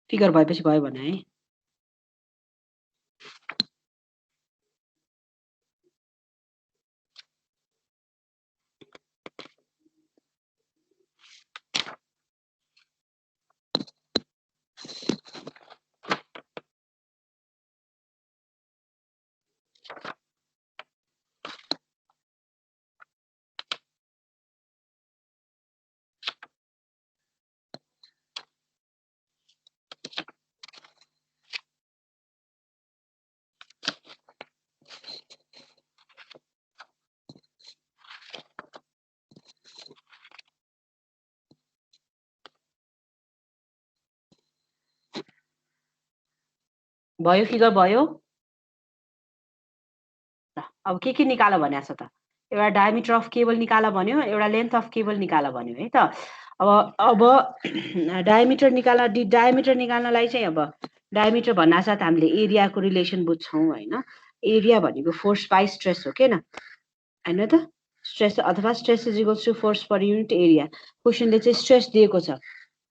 Figure भएपछि भयो भने है। भयो फिगर भयो। अब के निकाल भनेको छ त? एउटा डायमिटर अफ केबल निकाल भन्यो, एउटा लेन्थ अफ केबल निकाल भन्यो है त। अब डायमिटर निकाल्नलाई चाहिँ अब डायमिटर भन्ना साथ हामीले एरियाको रिलेसन बुझ्छौँ हैन। एरिया भनेको फोर्स बाइ स्ट्रेस हो के न, हैन त? स्ट्रेस अथवा stress is equals to force per unit area. क्वेसनले चाहिँ स्ट्रेस दिएको छ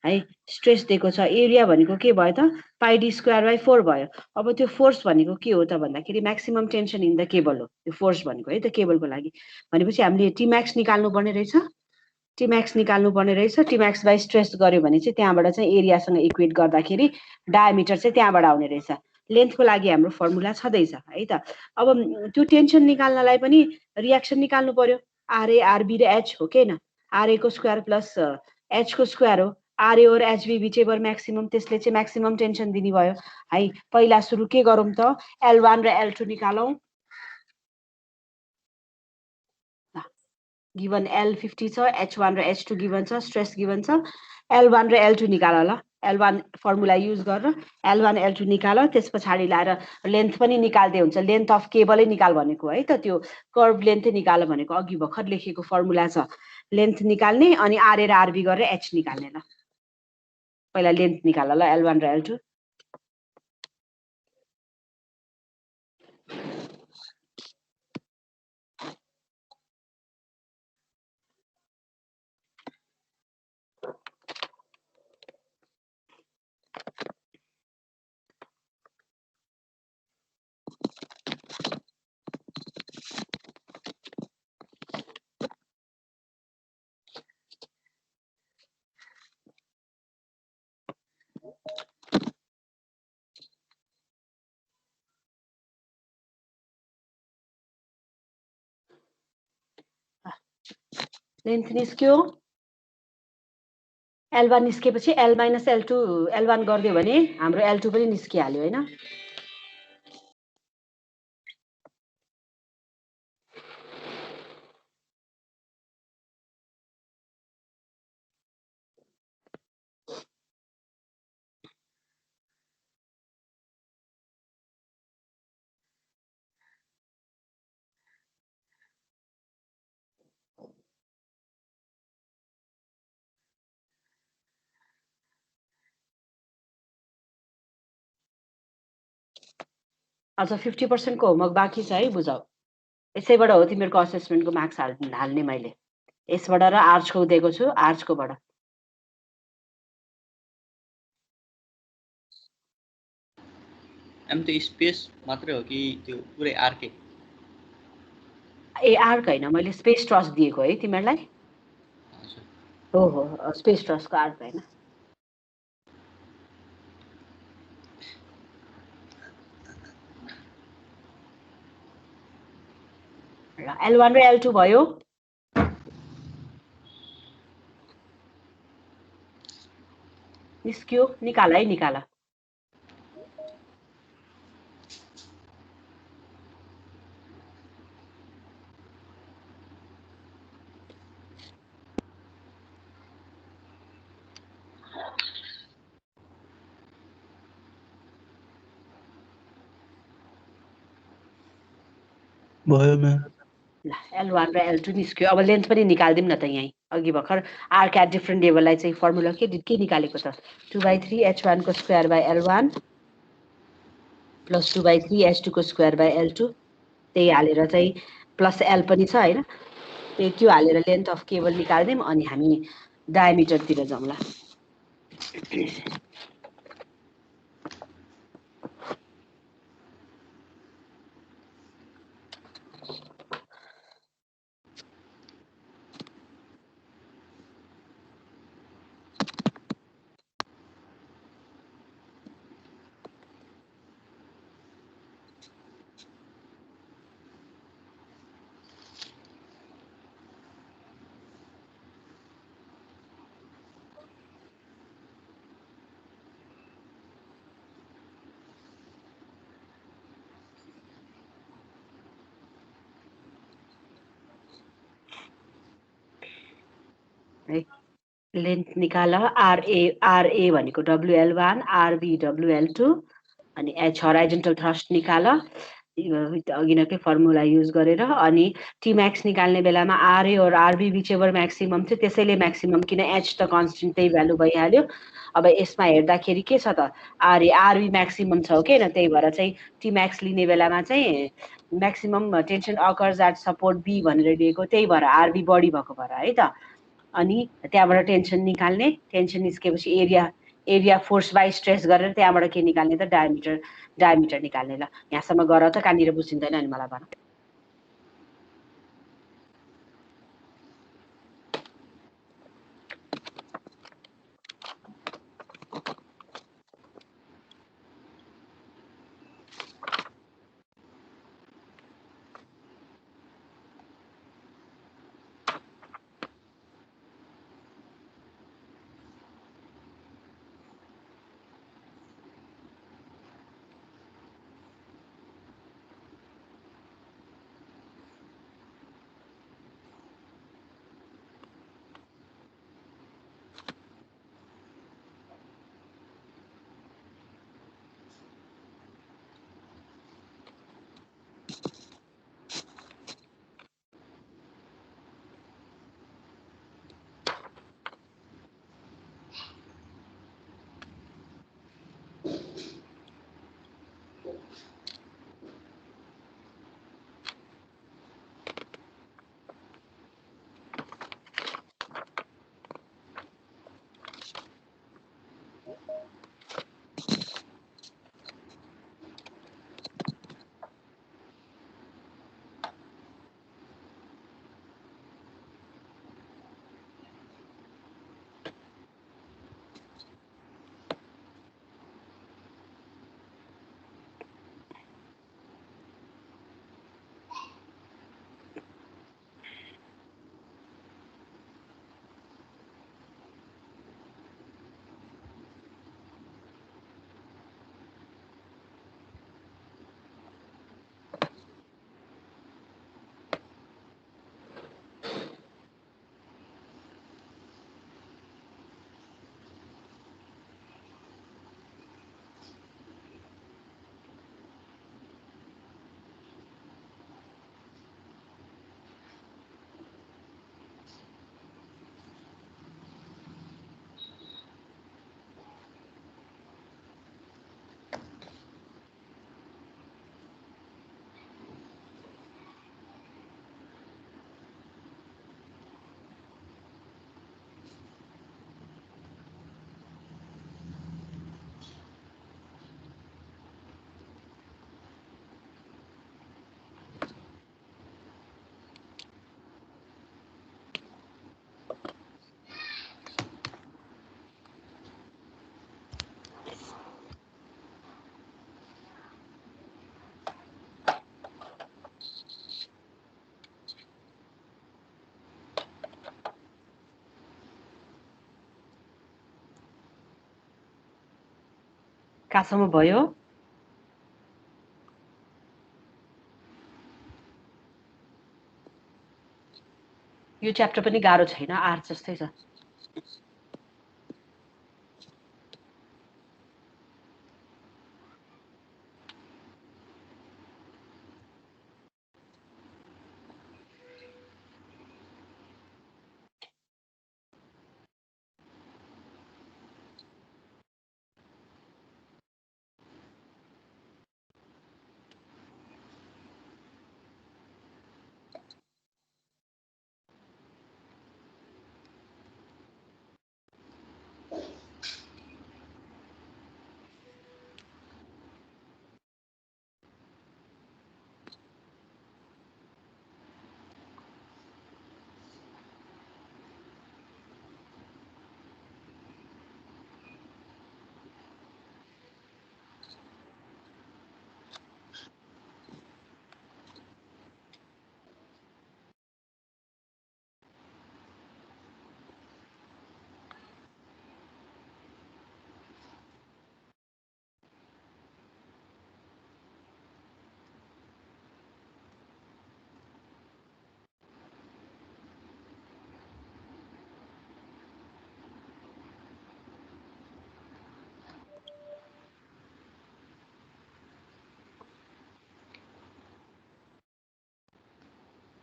है, स्ट्रेस दिएको छ। एरिया भनेको के भयो त? पाई डी स्क्वायर बाई 4 भयो। अब त्यो फोर्स भनेको के हो त भन्दाखेरि maximum tension in the cable हो त्यो फोर्स भनेको है त, केबलको लागि। भनेपछि हामीले टी म्याक्स निकाल्नु पर्ने रहेछ, टी म्याक्स निकाल्नु पर्ने रहेछ। टी म्याक्स बाई स्ट्रेस गर्यो भने चाहिँ त्यहाँबाट चाहिँ एरियासँग इक्वेट गर्दाखेरि डायमिटर चाहिँ त्यहाँबाट आउने रहेछ। लेन्थको लागि हाम्रो फर्मुला छँदैछ है त। अब त्यो टेन्सन निकाल्नलाई पनि रियाक्सन निकाल्नु पर्यो। आरए आरबी र एच हो के न, आरए को स्क्वायर प्लस एच को स्क्वायर हो। आरए और एचबी विचेभर म्याक्सिमम, त्यसले चाहिँ म्याक्सिमम टेन्सन दिने भयो है। पहिला सुरु के गरौँ त? L1 र L2 निकालौँ। गिभन L50 छ, H1 र H2 गिभन छ, स्ट्रेस गिभन छ। L1 र L2 निकाल ल। L1 फर्मुला युज गरेर L1 L2 निकाल। त्यस पछाडि लाएर लेन्थ पनि निकाल्दै हुन्छ। लेन्थ अफ केबलै निकाल भनेको है त, त्यो कर्भ लेन्थ निकाल भनेको अघि भर्खर लेखेको फर्मुला छ। लेन्थ निकाल्ने अनि आरए र आरबी गरेर एच निकाल्ने। ल पहिला लेन्थ निकाल ल, L1 र L2। लेन्थ निस्क्यो। L1 निस्केपछि L माइनस L2 L1 गरिदियो भने हाम्रो L2 पनि निस्किहाल्यो हैन। अझ 50% को होमवर्क बाँकी छ है, बुझाउ। यसैबाट हो तिमीहरूको असेसमेन्टको मार्क्स हाल्ने मैले। यसबाट र आर्ट्सको दिएको छु, आर्ट्सकोबाट। एम त्यो स्पेस मात्रै हो कि त्यो पुरै आर्कै? ए आर्क हैन, मैले स्पेस ट्रस दिएको है तिमीहरूलाई। हो स्पेस ट्रसको आर्क हैन। ल L1 र L2 भयो। निस्क्यो, निकाल है, निकाल। भयो म्याम। ल L1 र L2 निस्क्यो। अब लेन्थ पनि निकाल्दिउँ न त यहीँ। अघि भर्खर r cat डिफरेन्ट लेभललाई चाहिँ फर्मुला के निकालेको त 2/3 h1 को square by L1 plus 2/3 h2 को स्क्वायर बाई L2 त्यही हालेर चाहिँ प्लस L पनि छ हैन। त्यो हालेर लेन्थ अफ केबल निकाल्दिउँ अनि हामी डायमिटरतिर जाउँला। है लेन्थ निकाल RA भनेको WL1 RB WL2 अनि H हराइजन्टल थ्रस्ट निकाल अघिनकै फर्मुला युज गरेर अनि T max निकाल्ने बेलामा RA और RB whichever maximum थियो त्यसैले maximum किन H त कन्स्टेन्ट त्यही भ्यालु भइहाल्यो। अब यसमा हेर्दाखेरि के छ त RA RB maximum छ के न त्यही भएर चाहिँ T max लिने बेलामा चाहिँ maximum tension occurs at support B भनेर दिएको त्यही भएर RB बढी भएको भएर है त। अनि त्यहाँबाट टेन्सन निकाल्ने टेन्सन निस्केपछि एरिया फोर्स बाई स्ट्रेस गरेर त्यहाँबाट के निकाल्ने त डायमिटर निकाल्ने। ल यहाँसम्म गर त कहाँनिर बुझिँदैन अनि मलाई भन। कहाँसम्म भयो? यो च्याप्टर पनि गाह्रो छैन, आर्ट जस्तै छ।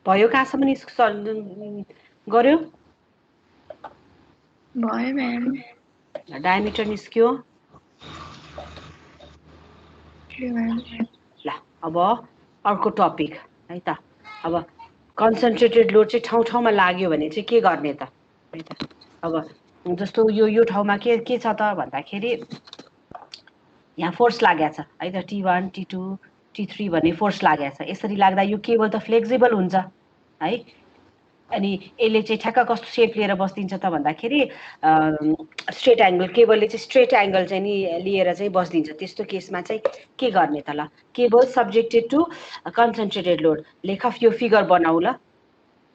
भयो कहाँसम्म गर्यो भयो म्याम डायमिटर निस्क्यो म्याम ल अब अर्को टपिक है त अब कन्सन्ट्रेटेड लोड चाहिँ ठाउँ ठाउँमा लाग्यो भने चाहिँ के गर्ने त है त अब जस्तो यो ठाउँमा के छ त भन्दाखेरि यहाँ फोर्स लागेको छ है त T1 T2 T3 भन्ने फोर्स लागेको छ यसरी लाग्दा यो केबल त फ्लेक्सिबल हुन्छ है अनि यसले चाहिँ ठ्याक्क कस्तो सेप लिएर बस्दिन्छ त भन्दाखेरि स्ट्रेट एङ्गल केबलले चाहिँ स्ट्रेट एङ्गल चाहिँ नि लिएर चाहिँ बस्दिन्छ त्यस्तो केसमा चाहिँ के गर्ने त ल cable subjected to concentrated load लेख यो फिगर बनाऊ ल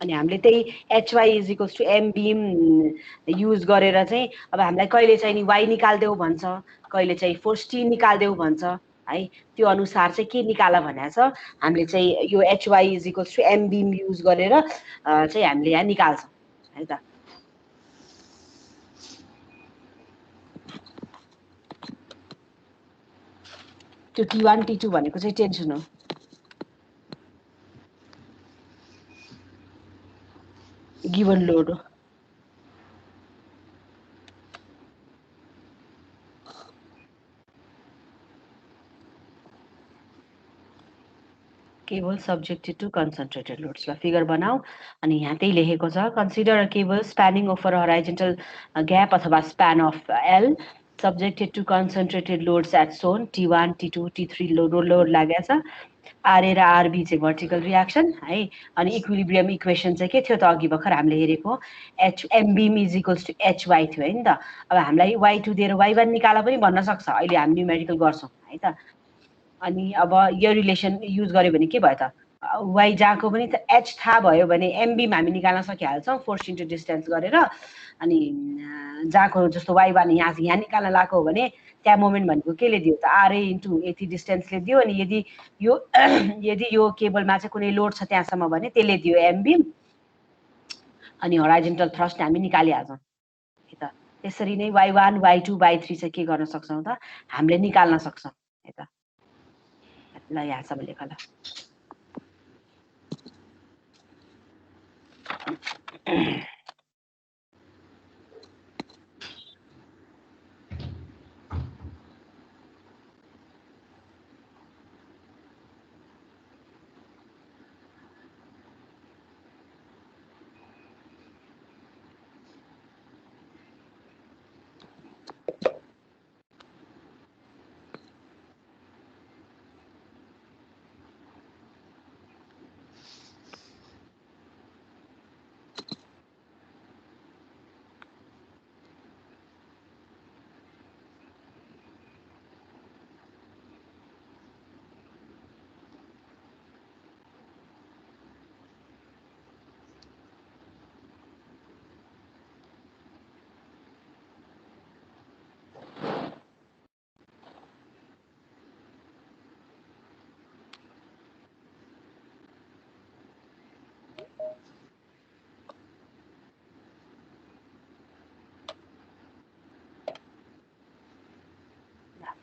अनि हामीले त्यही HY is M beam use गरेर चाहिँ अब हामीलाई कहिले चाहिँ नि वाइ निकाल्देऊ भन्छ कहिले चाहिँ फोर्स टी निकाल्देऊ भन्छ है त्यो अनुसार चाहिँ के निकाल भनेको छ हामीले चाहिँ यो HY is M beam use गरेर चाहिँ हामीले यहाँ निकाल्छौँ है त त्यो T1 T2 भनेको चाहिँ टेन्सन हो गिवन लोड हो cable subjected to concentrated loads ल फिगर बनाऊ अनि यहाँ त्यही लेखेको छ consider a cable spanning over horizontal gap अथवा span of L subjected to concentrated loads at shown T1 T2 T3 load लागेको छ आरए र आरबी चाहिँ भर्टिकल रियाक्सन है अनि इक्विलिब्रियम इक्वेसन चाहिँ के थियो त अघि भर्खर हामीले हेरेको एमबिम इज इक्वल्स टु एचवाई थियो है नि त अब हामीलाई Y2 दिएर Y1 निकाल पनि भन्न सक्छ अहिले हामी न्युमेरिकल गर्छौँ है त अनि अब यो रिलेसन युज गर्यो भने के भयो त वाइ जहाँको पनि त एच थाहा भयो भने एमबीम हामी निकाल्न सकिहाल्छौँ फोर्स इन्टु डिस्टेन्स गरेर अनि जहाँको जस्तो वाइ1 यहाँ निकाल्न लगाएको हो भने त्यहाँ मोमेन्ट भनेको केले दियो त आरए इन्टु यति डिस्टेन्सले दियो अनि यदि यो केबलमा चाहिँ कुनै लोड छ त्यहाँसम्म भने त्यसले दियो एमबिम अनि हराइजेन्टल थ्रस्ट हामी निकालिहाल्छौँ है त त्यसरी नै Y1 Y2 Y3 चाहिँ के गर्न सक्छौँ त हामीले निकाल्न सक्छौँ है त ल यहाँसम्म लेख ल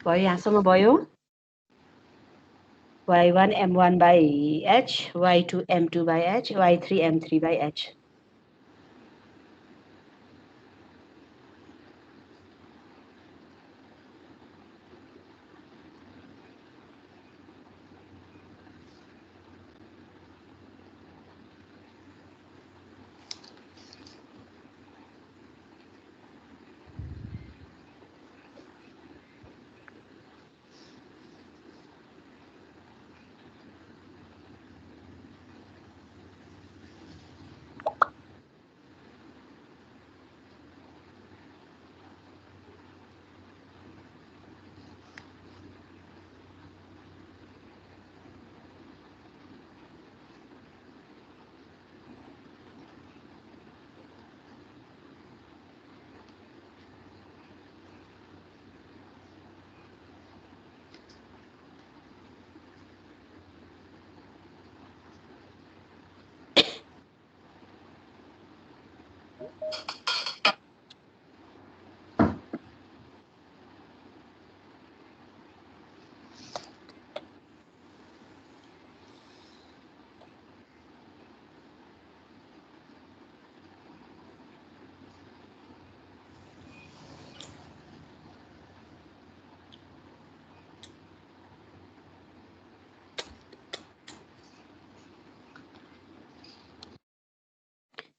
भयो यहाँसम्म भयो Y1 M1 by H Y2 M2 by H Y3 M3 by H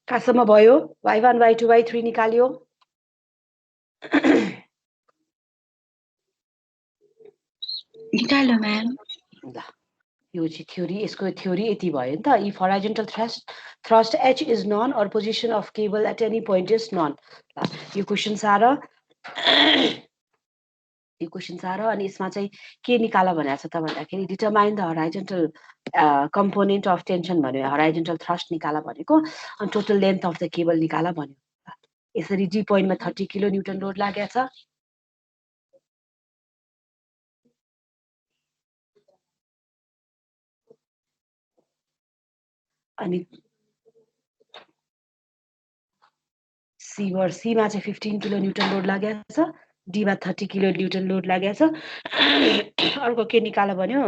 कहाँसम्म भयो y1 y2 y3 निकाल्यो निकाल्यो म्याम ल यो चाहिँ थ्योरी यसको थ्योरी यति भयो नि त if हराइजन्टल thrust h is none or position of cable at any point is none यो क्वेशन छ र यो क्वेशन छ र अनि यसमा चाहिँ के निकाल भनेको छ त भन्दाखेरि determine the horizontal component of tension भन्यो हराइजन्टल थ्रस्ट निकाल भनेको अनि total length of the cable निकाल भन्यो यसरी डी पोइन्टमा 30 किलो न्युटन लोड लागेको छ अनि सीमा चाहिँ 15 किलो न्युटन लोड लागेको छ डीमा 30 किलो न्युटन लोड लागेको छ अर्को के निकाल भन्यो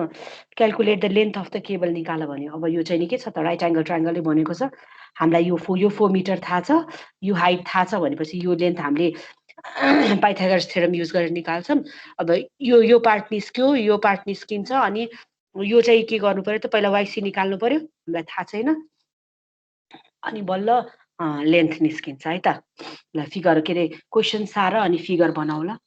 calculate the length of the cable निकाल भन्यो अब यो चाहिँ नि के छ त राइट एङ्गल ट्रायङ्गलले भनेको छ हामीलाई यो 4 मिटर थाहा छ यो हाइट थाहा छ भनेपछि यो लेन्थ हामीले पाइथागोरस थ्योरम युज गरेर निकाल्छौँ अब यो पार्ट निस्क्यो यो पार्ट निस्किन्छ अनि यो चाहिँ के गर्नु पर्यो त पहिला वाइसी निकाल्नु पर्यो हामीलाई थाहा छैन अनि बल्ल लेन्थ निस्किन्छ है त ल फिगर के अरे क्वेसन सार अनि फिगर बनाउला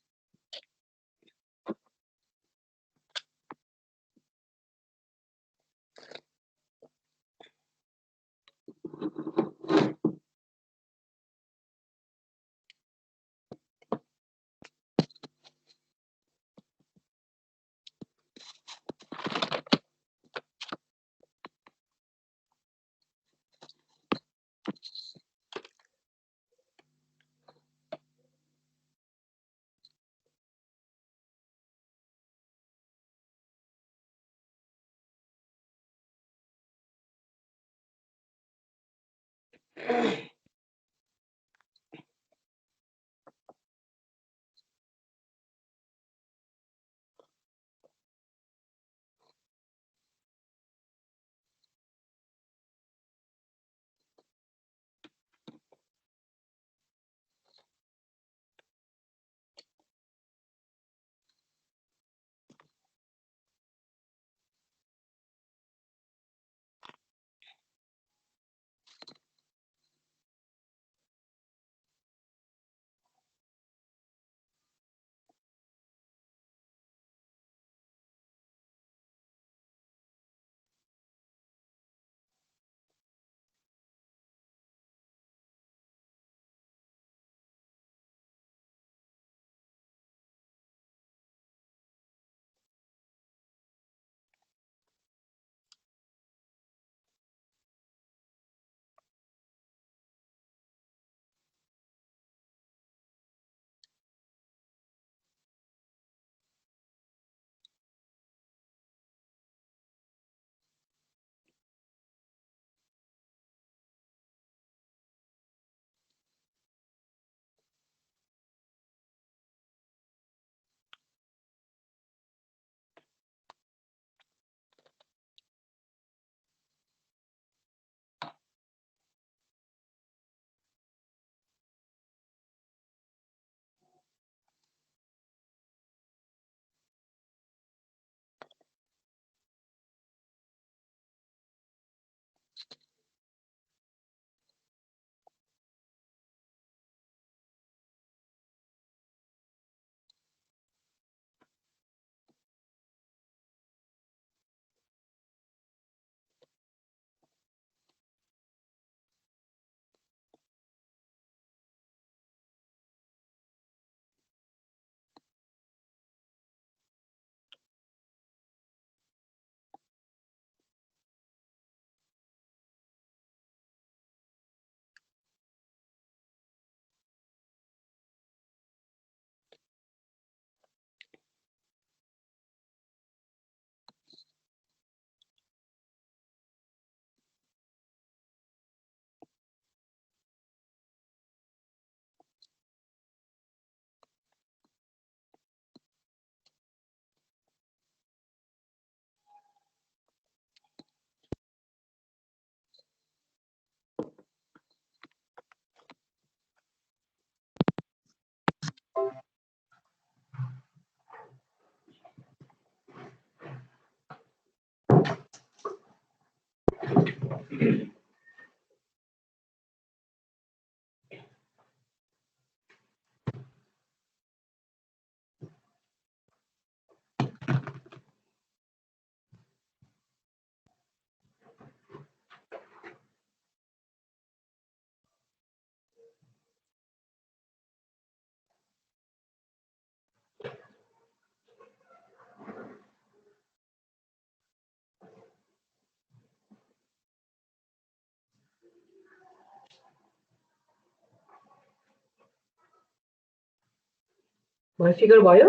भयो फिगर भयो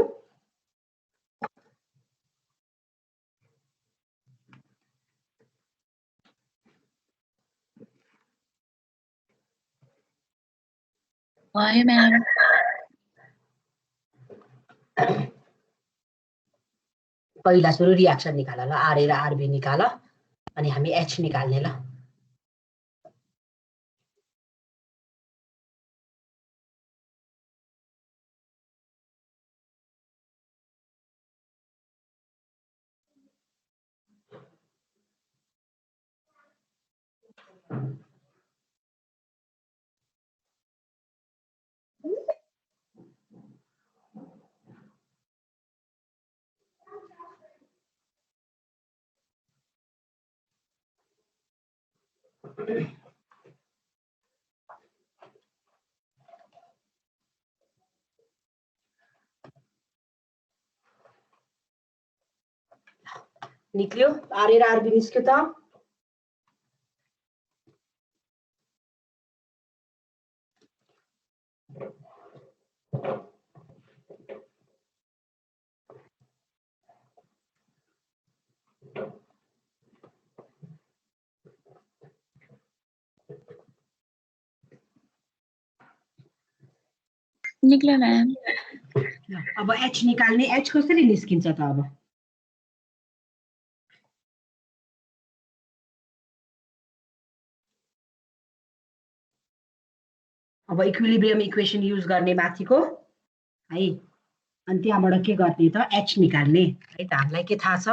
भयो म्याम पहिला सुरु रियाक्सन निकाल ल आरए र आरबी निकाल अनि हामी एच निकाल्ने ल निक्ल्यो आरए र आरबी निस्क्यो त निक्ल्यो म्याम अब एच निकाल्ने एच कसरी निस्किन्छ त अब इक्विलिब्रियम इक्वेसन युज गर्ने माथिको है अनि त्यहाँबाट के गर्ने त एच निकाल्ने है त हामीलाई के थाहा छ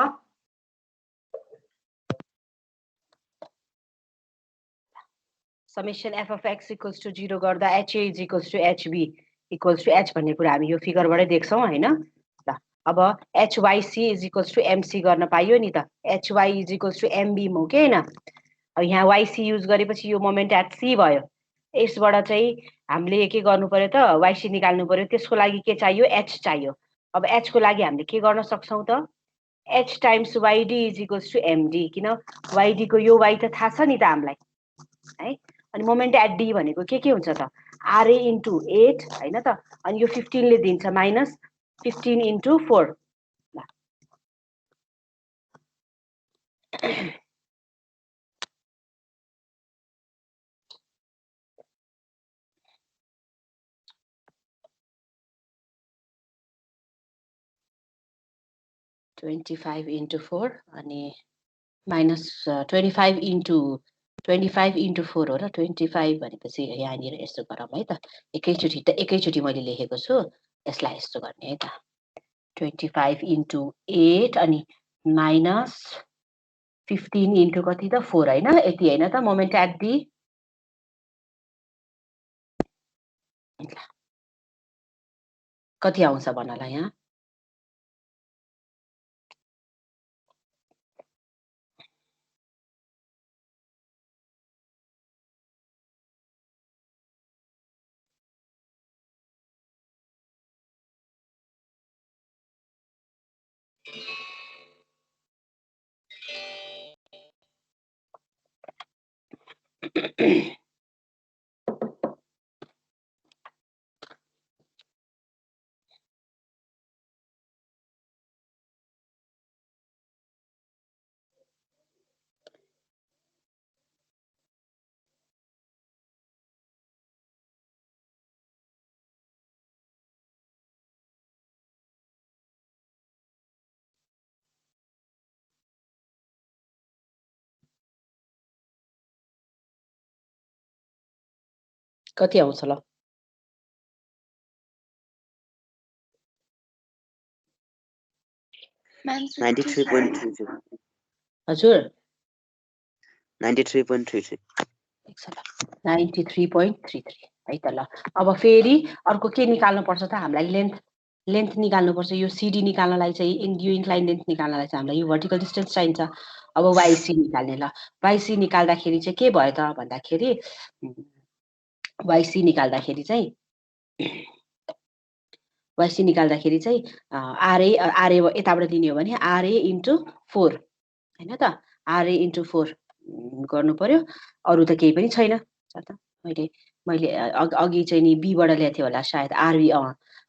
summation F of X equals to 0 गर्दा HA is equals to HB equals to H भन्ने कुरा हामी यो फिगरबाटै देख्छौँ हैन ल अब HYC is equals to MC गर्न पाइयो नि त HY is equals to MB हो के हैन अब यहाँ वाईसी युज गरेपछि यो मोमेन्ट एट सी भयो यसबाट चाहिँ हामीले के गर्नु पर्यो त वाईसी निकाल्नु पर्यो त्यसको लागि के चाहियो एच चाहियो अब एच को लागि हामीले के गर्न सक्छौं त H times YD is equals to MD किन वाईडी को यो वाई त थाहा छ नि त हामीलाई है अनि मोमेन्ट एट डी भनेको के हुन्छ त आरए इन्टु 8 हैन त अनि यो 15 ले दिन्छ माइनस 15 इन्टु 4 25 इन्टु 4 अनि माइनस 25 इन्टु 4 हो र 25 भनेपछि यहाँनिर यस्तो गरौँ है त एकैचोटि मैले लेखेको छु यसलाई यस्तो गर्ने है त 25 इन्टु 8 अनि माइनस 15 इन्टु कति त 4 हैन यति हैन त मोमेन्ट एट डी कति आउँछ भन्नला यहाँ कति आउँछ ल म्याम 93.33 हजुर 93.33 93.33 है त ल अब फेरि अर्को के निकाल्नु पर्छ त हामीलाई लेन्थ निकाल्नु पर्छ यो सीडी निकाल्नलाई चाहिँ यो इन्क्लाइन लेन्थ निकाल्नलाई चाहिँ हामीलाई यो भर्टिकल डिस्टेन्स चाहिन्छ अब वाईसी निकाल्ने ल वाईसी निकाल्दाखेरि चाहिँ के भयो त भन्दाखेरि वाईसी निकाल्दाखेरि चाहिँ आरए यताबाट दिने हो भने आरए इन्टु 4 हैन त आरए इन्टु 4 गर्नु पर्यो अरु त केही पनि छैन मैले अघि चाहिँ नि बी बाट ल्याएको थिएँ होला सायद आरबी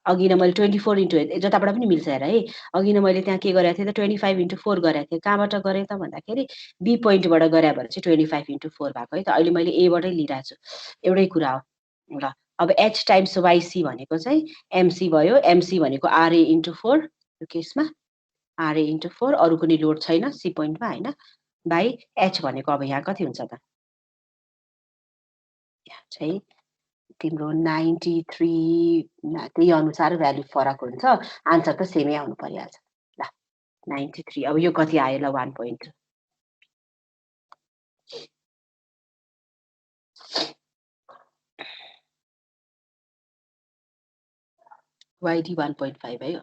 अघि नै मैले 24 इन्टु जताबाट पनि मिल्छ हेर है अघि नै मैले त्यहाँ के गरेको थिएँ त 25 इन्टु 4 गरेको थिएँ कहाँबाट गरेँ त भन्दाखेरि बी पोइन्टबाट गरे भएर चाहिँ 25 इन्टु 4 भएको है त अहिले मैले एबाटै लिइरहेको छु एउटै कुरा हो ल अब एच टाइम्स वाइसी भनेको चाहिँ एमसी भयो एमसी भनेको आरए इन्टु 4 यो केसमा आरए इन्टु 4 अरू कुनै लोड छैन सी पोइन्टमा होइन बाई एच भनेको अब यहाँ कति हुन्छ त यहाँ चाहिँ तिम्रो 93 त्यही अनुसार भ्यालु फरक हुन्छ आन्सर त सेमै आउनु परिहाल्छ ल 93 अब यो कति आयो ल 1.2 YD 1.5 है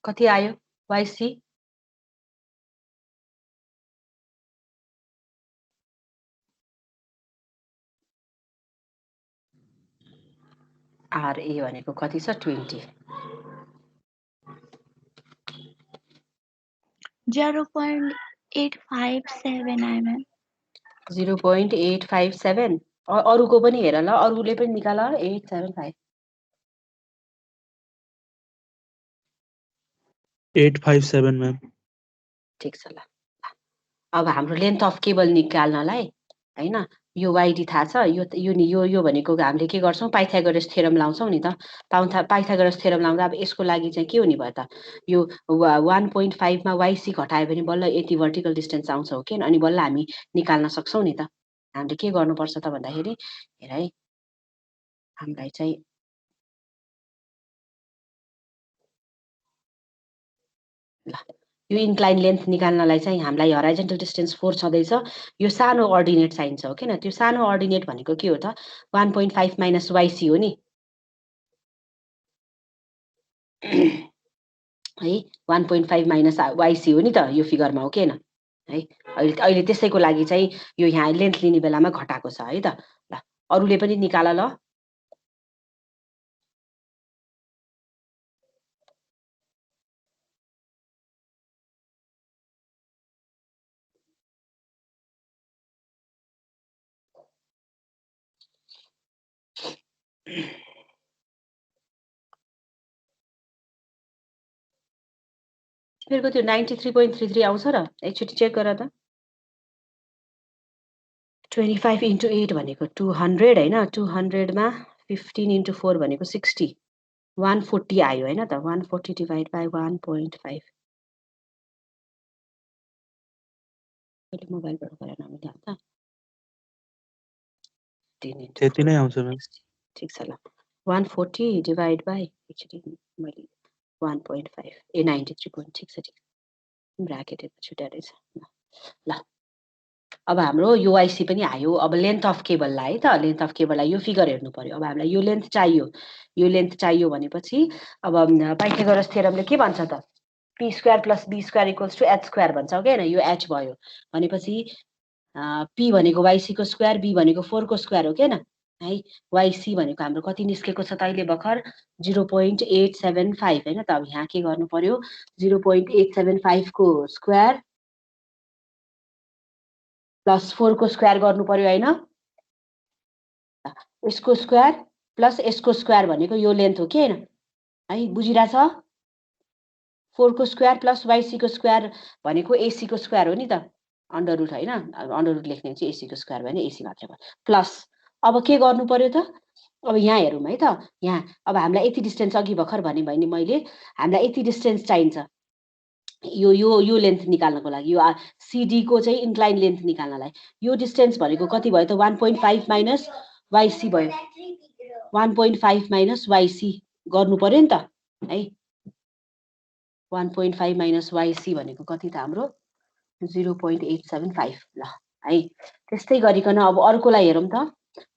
कति आयो YC RA भनेको कति छ 20 0.857 mm 0.857 अरूको पनि हेर ल अरूले पनि निकाल 875 857 मैम ठिक छ ल अब हाम्रो लेन्थ अफ केबल निकाल्नलाई हैन यो YD थाहा छ यो भनेको हामीले के गर्छौं पाइथागोरस थ्योरम लाउँछौं नि त पाइथागोरस थ्योरम लाउँदा अब यसको लागि चाहिँ के हुने भयो त यो 1.5 मा YC घटायो भने बल्ल यति भर्टिकल डिस्टेन्स आउँछ हो के अनि बल्ल हामी निकाल्न सक्छौं नि त हामीले के गर्नुपर्छ त भन्दाखेरि हेर है हामीलाई चाहिँ ल यो इन्क्लाइन लेन्थ निकाल्नलाई चाहिँ हामीलाई हराइजन्टल डिस्टेन्स 4 छँदैछ यो सानो अर्डिनेट चाहिन्छ हो किन त्यो सानो अर्डिनेट भनेको के हो त 1.5 माइनस YC हो नि है 1.5 माइनस YC हो नि त यो फिगरमा हो के न है अहिले त्यसैको लागि चाहिँ यो यहाँ लेन्थ लिने बेलामा घटाएको छ है त ल अरूले पनि निकाल ल तिमीहरूको त्यो 93.33 आउँछ र एकचोटि चेक गर त 25 इन्टु 8 भनेको 200 हैन 200 मा 15 इन्टु 4 भनेको 60 140 आयो हैन त 140 डिवाइड बाइ 1.5 मैले मोबाइलबाट गरेर नमिल्दा त 10 इन्टु त्यति नै आउँछ मैम ठीक छ ल 140 डिवाइड बाइ एकचोटि मैले 1.5 ए 93 ठीक छ ब्राकेट छुट्याएर छ ल अब हाम्रो UIC पनि आयो अब लेन्थ अफ केबललाई त लेन्थ अफ केबललाई यो फिगर हेर्नु पर्यो अब हामीलाई यो लेन्थ चाहियो भनेपछि अब पाइथागोरस थ्योरमले के भन्छ त p square plus b square equals to h square भन्छ हो हैन यो h भयो भनेपछि p भनेको YC को स्क्वायर b भनेको 4 को स्क्वायर हो हैन है YC भनेको हाम्रो कति निस्केको छ त अहिले भर्खर 0.875 हैन त अब यहाँ के गर्नु पर्यो 0.875 को स्क्वायर प्लस 4 को स्क्वायर गर्नु पर्यो हैन यसको स्क्वायर प्लस यसको स्क्वायर भनेको यो लेन्थ हो के हैन है बुझिरा छ 4 को स्क्वायर प्लस YC को स्क्वायर भनेको AC को स्क्वायर हो नि त अन्डर रुट हैन अन्डर रुट लेख्ने चाहिँ AC को स्क्वायर भने AC मात्र भयो प्लस अब के गर्नु पर्यो त अब यहाँ हेरौँ है त यहाँ अब हामीलाई यति डिस्टेन्स अघि भर्खर भने मैले हामीलाई यति डिस्टेन्स चाहिन्छ यो लेन्थ निकाल्नको लागि यो CD को चाहिँ इन्क्लाइन लेन्थ निकाल्नलाई यो डिस्टेन्स भनेको कति भयो त 1.5 माइनस YC भयो 1.5 माइनस YC गर्नु पर्यो नि त है 1.5 माइनस YC भनेको कति त हाम्रो 0.875 ल है त्यस्तै गरिकन अब अर्कोलाई हेरौँ त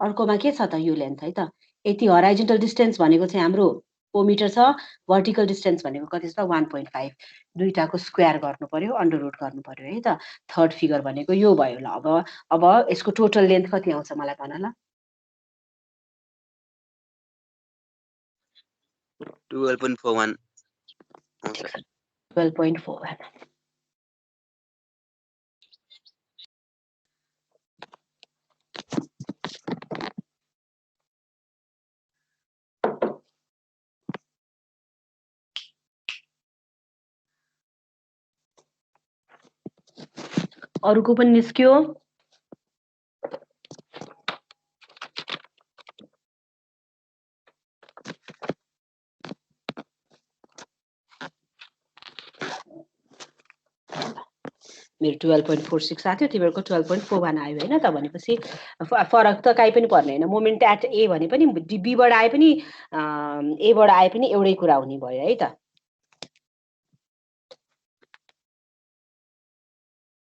अर्कोमा के छ त यो लेन्थ है त यति हराइजन्टल डिस्टेन्स भनेको चाहिँ हाम्रो मिटर छ भर्टिकल डिस्टेन्स भनेको कति छ त 1.5 दुईटाको स्क्वायर गर्नु पर्यो अन्डर रुट गर्नु पर्यो है त थर्ड फिगर भनेको यो भयो ल अब यसको टोटल लेन्थ कति आउँछ मलाई भन ल 12.41 12.41 अरुको पनि निस्क्यो मेरो 12.46 आथ्यो तिमीहरुको 12.41 आयो हैन त भनेपछि फरक त काई पनि पर्ने हैन मोमेन्ट एट ए भने पनि बी बाट आए पनि ए बाट आए पनि एउटै कुरा हुने भयो है त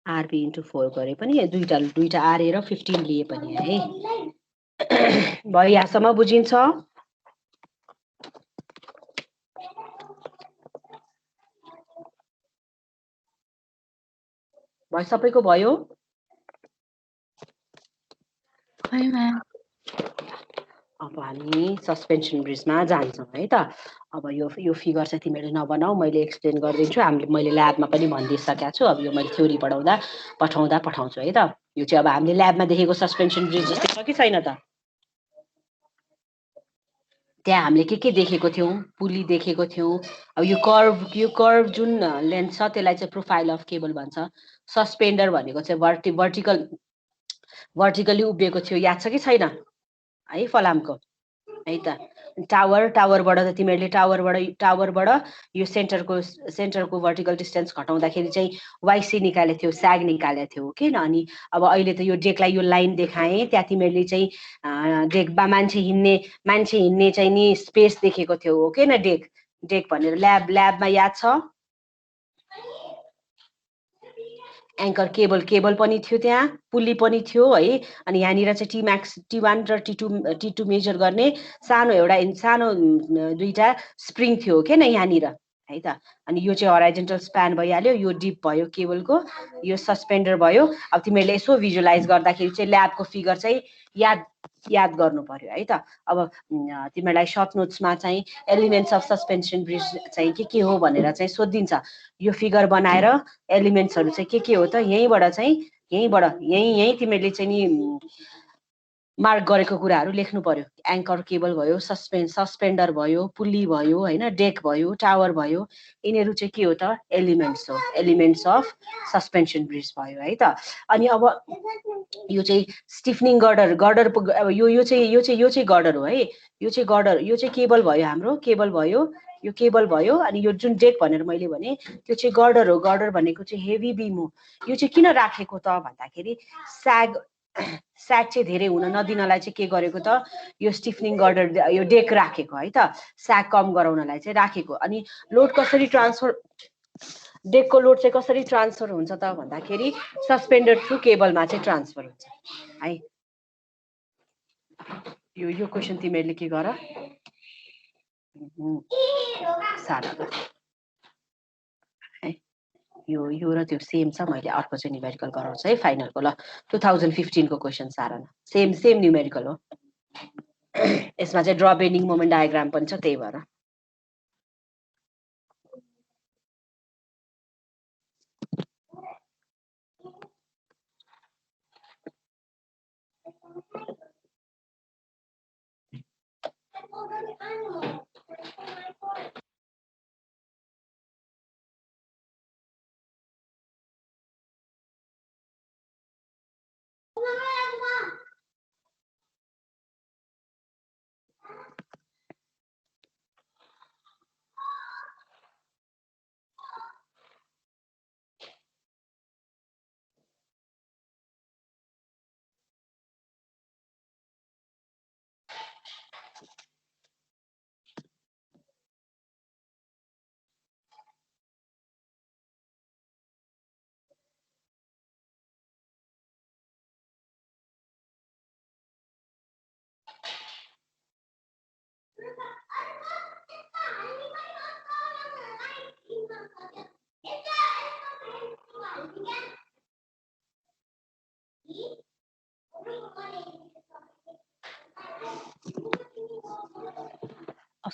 आरबी इन्टु 4 गरे पनि दुईटा आर र 15 लिए पनि है भयो यहाँसम्म बुझिन्छ भयो सबैको भयो अब हामी सस्पेन्सन ब्रिजमा जान्छौँ है त अब यो फिगर चाहिँ तिमीहरूले नबनाऊ मैले एक्सप्लेन गरिदिन्छु मैले ल्याबमा पनि भनिदिइसकेको छु अब यो मैले थ्योरी पठाउँछु है त यो चाहिँ अब हामीले ल्याबमा देखेको सस्पेन्सन ब्रिज जस्तै छ कि छैन त त्यहाँ हामीले के देखेको थियौं पुली देखेको थियौं अब यो कर्भ जुन लेन्थ छ त्यसलाई चाहिँ प्रोफाइल अफ केबल भन्छ सस्पेन्डर भनेको चाहिँ भर्टिकली उभिएको थियो याद छ कि छैन है फलामको है त टावरबाट त तिमीहरूले टावरबाट यो सेन्टरको भर्टिकल डिस्टेन्स घटाउँदाखेरि चाहिँ YC निकालेको थियो स्याग निकालेको थियो के न अनि अब अहिले त यो डेकलाई यो लाइन देखाए त्यहाँ तिमीहरूले चाहिँ डेकमा मान्छे हिँड्ने चाहिँ नि स्पेस देखेको थियो हो के न डेक भनेर ल्याबमा याद छ एङ्कर केबल पनि थियो त्यहाँ पुली पनि थियो है अनि यहाँनिर चाहिँ टीम्याक्स T1 र T2 मेजर गर्ने सानो दुईटा स्प्रिङ थियो के न यहाँनिर है त अनि यो चाहिँ हराइजन्टल स्प्यान भइहाल्यो यो डिप भयो केबलको यो सस्पेन्डर भयो अब तिमीहरूले यसो भिजुअलाइज गर्दाखेरि चाहिँ ल्याबको फिगर चाहिँ याद गर्नु पर्यो है त अब तिमीहरूलाई सर्ट नोट्समा चाहिँ एलिमेन्ट्स अफ सस्पेन्सन ब्रिज चाहिँ के हो भनेर चाहिँ सोधिन्छ यो फिगर बनाएर एलिमेन्ट्सहरु चाहिँ के हो त यहीँ तिमीहरूले चाहिँ नि मार्क गरेको कुराहरु लेख्नु पर्यो एङ्कर केबल भयो सस्पेन्डर भयो पुली भयो हैन डेक भयो टावर भयो यिनीहरु चाहिँ के हो त एलिमेन्ट्स अफ सस्पेन्सन ब्रिज भयो है त अनि अब यो चाहिँ स्टिफनिङ गर्डर अब यो चाहिँ गर्डर हो है यो चाहिँ केबल भयो हाम्रो यो केबल भयो अनि यो जुन डेक भनेर मैले भने त्यो चाहिँ गर्डर हो गर्डर भनेको चाहिँ हेभी बीम हो यो चाहिँ किन राखेको त भन्दाखेरि स्याग चाहिँ धेरै हुन नदिनलाई चाहिँ के गरेको त यो स्टिफनिङ गर्डर यो डेक राखेको है त स्याग कम गराउनलाई चाहिँ राखेको अनि लोड कसरी ट्रान्सफर डेकको लोड चाहिँ कसरी ट्रान्सफर हुन्छ त भन्दाखेरि सस्पेन्डर थ्रु केबलमा चाहिँ ट्रान्सफर हुन्छ है यो क्वेशन तिमीहरूले के गर सारा है यो र त्यो सेम छ मैले अर्को चाहिँ न्युमेरिकल गराउँछु है फाइनलको ल 2015 को क्वेशन सारा सेम न्युमेरिकल हो यसमा चाहिँ ड्र बेन्डिङ मोमेन्ट डायग्राम पनि छ त्यही भएर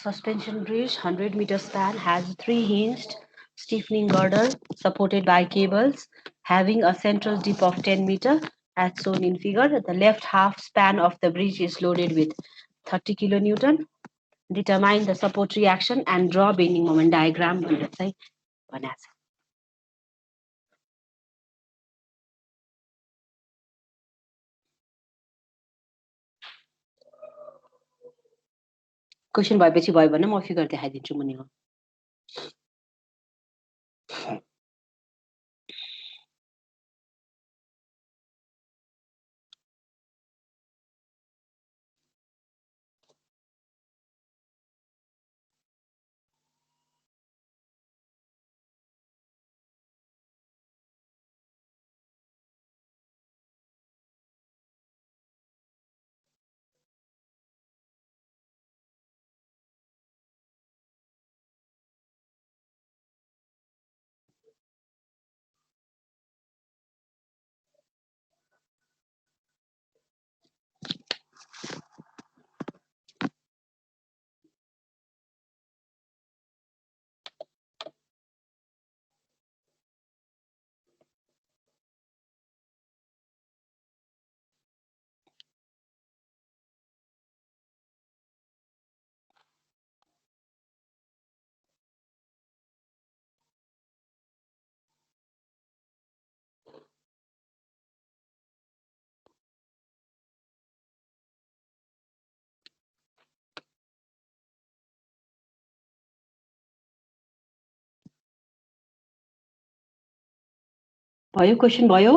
suspension bridge 100 meter span has 3 hinged stiffening girder supported by cables having a central dip of 10 meter as shown in figure. The left half span of the bridge is loaded with 30 kilonewton. Determine the support reaction and draw bending moment diagram. Question भएपछि भयो भने म figure देखाइदिन्छु मुनिको। भयो question भयो?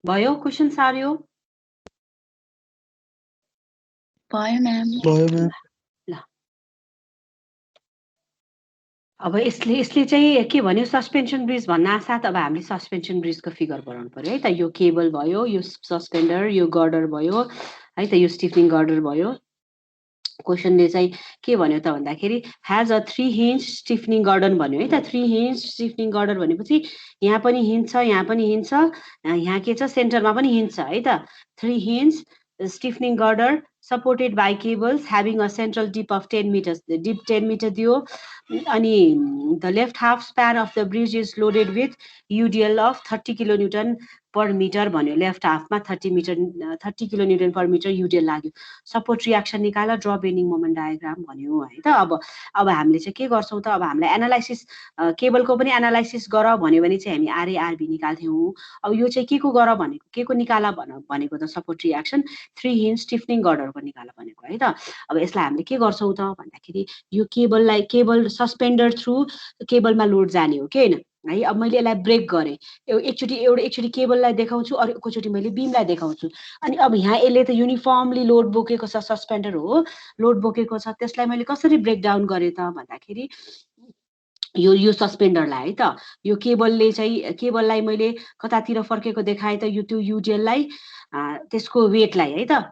भयो question सार्यो? भयो म्याम। भयो म्याम। ल अब यसले चाहिँ के भन्यो सस्पेन्सन ब्रिज भन्न साथ अब हामीले सस्पेन्सन ब्रिजको फिगर बनाउनु पर्यो है त। यो केबल भयो, यो सस्पेन्डर, यो गर्डर भयो है त, यो स्टिफनिङ गर्डर भयो। क्वेशनले चाहिँ के भन्यो त भन्दाखेरि has a 3 hinge stiffening girder भन्यो है त। 3 हिन्ज स्टिफनिङ गर्डर भनेपछि यहाँ पनि हिन्ज छ, यहाँ पनि हिन्ज छ, यहाँ के छ सेन्टरमा पनि हिन्ज छ है त। 3 hinge stiffening girder supported by cables having a central dip of 10 meters. The dip 10 meter दियो अनि the left half span of the bridge is loaded with UDL of 30 kilonewton per meter भन्यो। Left हाफमा 30 kilonewton per meter UDL लाग्यो। Support reaction निकाल, draw bending moment diagram भन्यो है त। अब हामीले चाहिँ के गर्छौं त, अब हामीलाई एनालाइसिस केबलको पनि एनालाइसिस गर भन्यो भने चाहिँ हामी आरए आरबी निकाल्थ्यौं। अब यो चाहिँ के को गर भनेको, के को निकाला भनेको त सपोर्ट रियाक्सन 3 हिन्ज स्टिफनिङ गर्डरको निकाल भनेको है त। अब यसलाई हामीले के गर्छौं त भन्दाखेरि यो केबल सस्पेन्डर थ्रु केबलमा लोड जाने हो के हैन है। अब मैले यसलाई ब्रेक गरे, एकचोटी केबललाई देखाउँछु, अर्कोचोटी मैले बीमलाई देखाउँछु। अनि अब यहाँ यसले त युनिफर्मली लोड बोकेको छ, सस्पेन्डर हो लोड बोकेको छ, त्यसलाई मैले कसरी ब्रेक डाउन गरे त भन्दाखेरि यो सस्पेन्डरलाई है त, यो केबललाई मैले कतातिर फर्केको देखाए त, यो त्यो युडिएललाई त्यसको वेटलाई है त,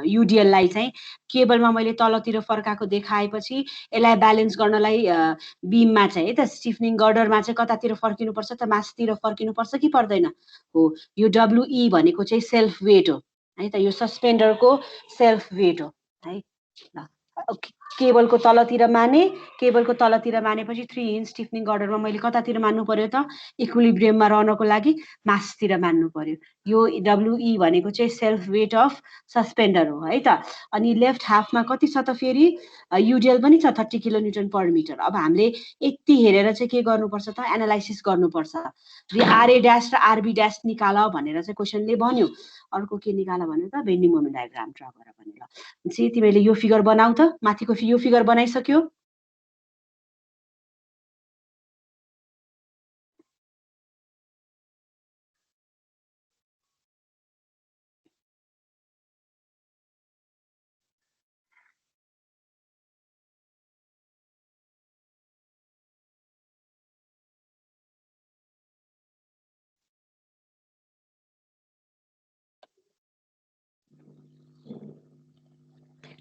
युडिएललाई चाहिँ केबलमा मैले तलतिर फर्काएको देखाएपछि यसलाई ब्यालेन्स गर्नलाई बीममा चाहिँ है त स्टिफनिङ गर्डरमा चाहिँ कतातिर फर्किनु पर्छ त, माथितिर फर्किनु पर्छ कि पर्दैन हो। यो डब्ल्युई भनेको चाहिँ सेल्फ वेट हो है त, यो सस्पेन्डरको सेल्फ वेट हो है। ल ओके केबलको तलतिर माने केबलको तलतिर मानेपछि 3 इंच स्टिफनिङ गर्डरमा मैले कतातिर मान्नु पर्यो त इक्विलिब्रियममा रहनको लागि मासतिर मान्नु पर्यो यो डब्ल्युई भनेको चाहिँ सेल्फ वेट अफ सस्पेन्डर हो है त अनि लेफ्ट हाफमा कति छ त फेरि युडिएल पनि छ 30 किलोन्युटन पर मिटर अब हामीले यति हेरेर चाहिँ के गर्नुपर्छ त एनालाइसिस गर्नुपर्छ आरए ड्यास र आरबी ड्यास निकाल भनेर चाहिँ क्वेसनले भन्यो अर्को के निकाल भन्यो त बेन्डिङ मोमेन्ट डायग्राम ड्रा गर भन्यो ल तिमीले यो फिगर बनाऊ त माथिको यो फिगर बनाइसक्यो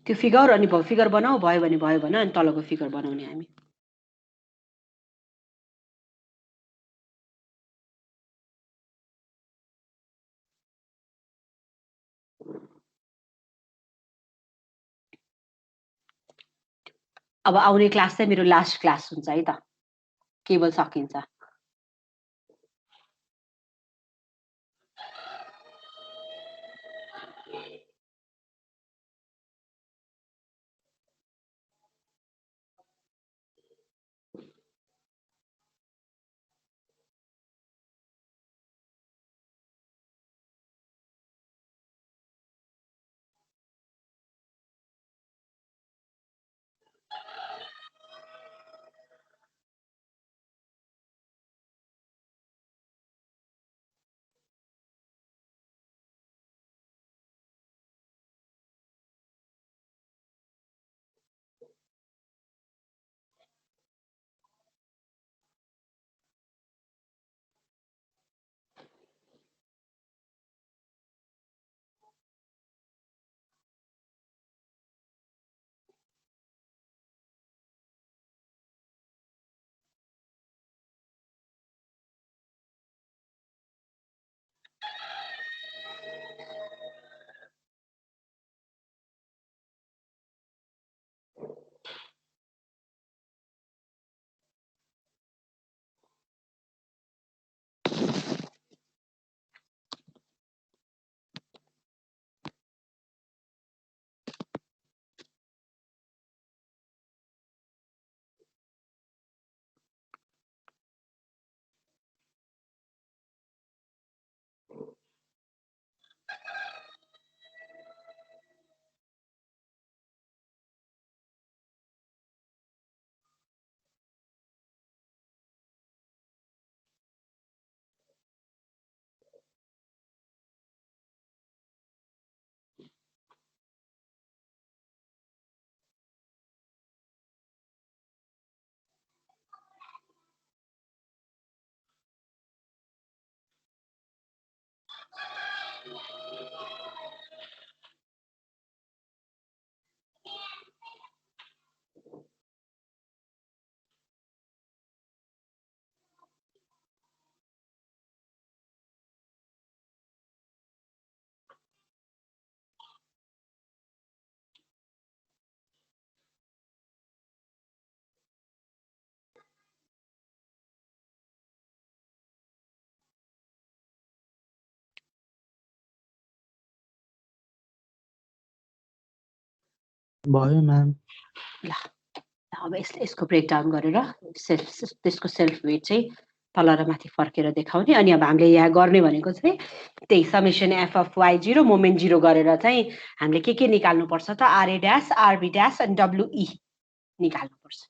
त्यो फिगर अनि फिगर बनाऊ भयो भने भयो भन अनि तलको फिगर बनाउने हामी अब आउने क्लास चाहिँ मेरो लास्ट क्लास हुन्छ है त केबल सकिन्छ भयो म्याम ल अब यसको ब्रेकडाउन गरेर त्यसको सेल्फ वेट चाहिँ तल र माथि फर्केर देखाउने अनि अब हामीले यहाँ गर्ने भनेको चाहिँ त्यही summation F of Y 0 moment 0 गरेर चाहिँ हामीले के निकाल्नुपर्छ त आरए ड्यास आरबी ड्यास अनि डब्लुई निकाल्नुपर्छ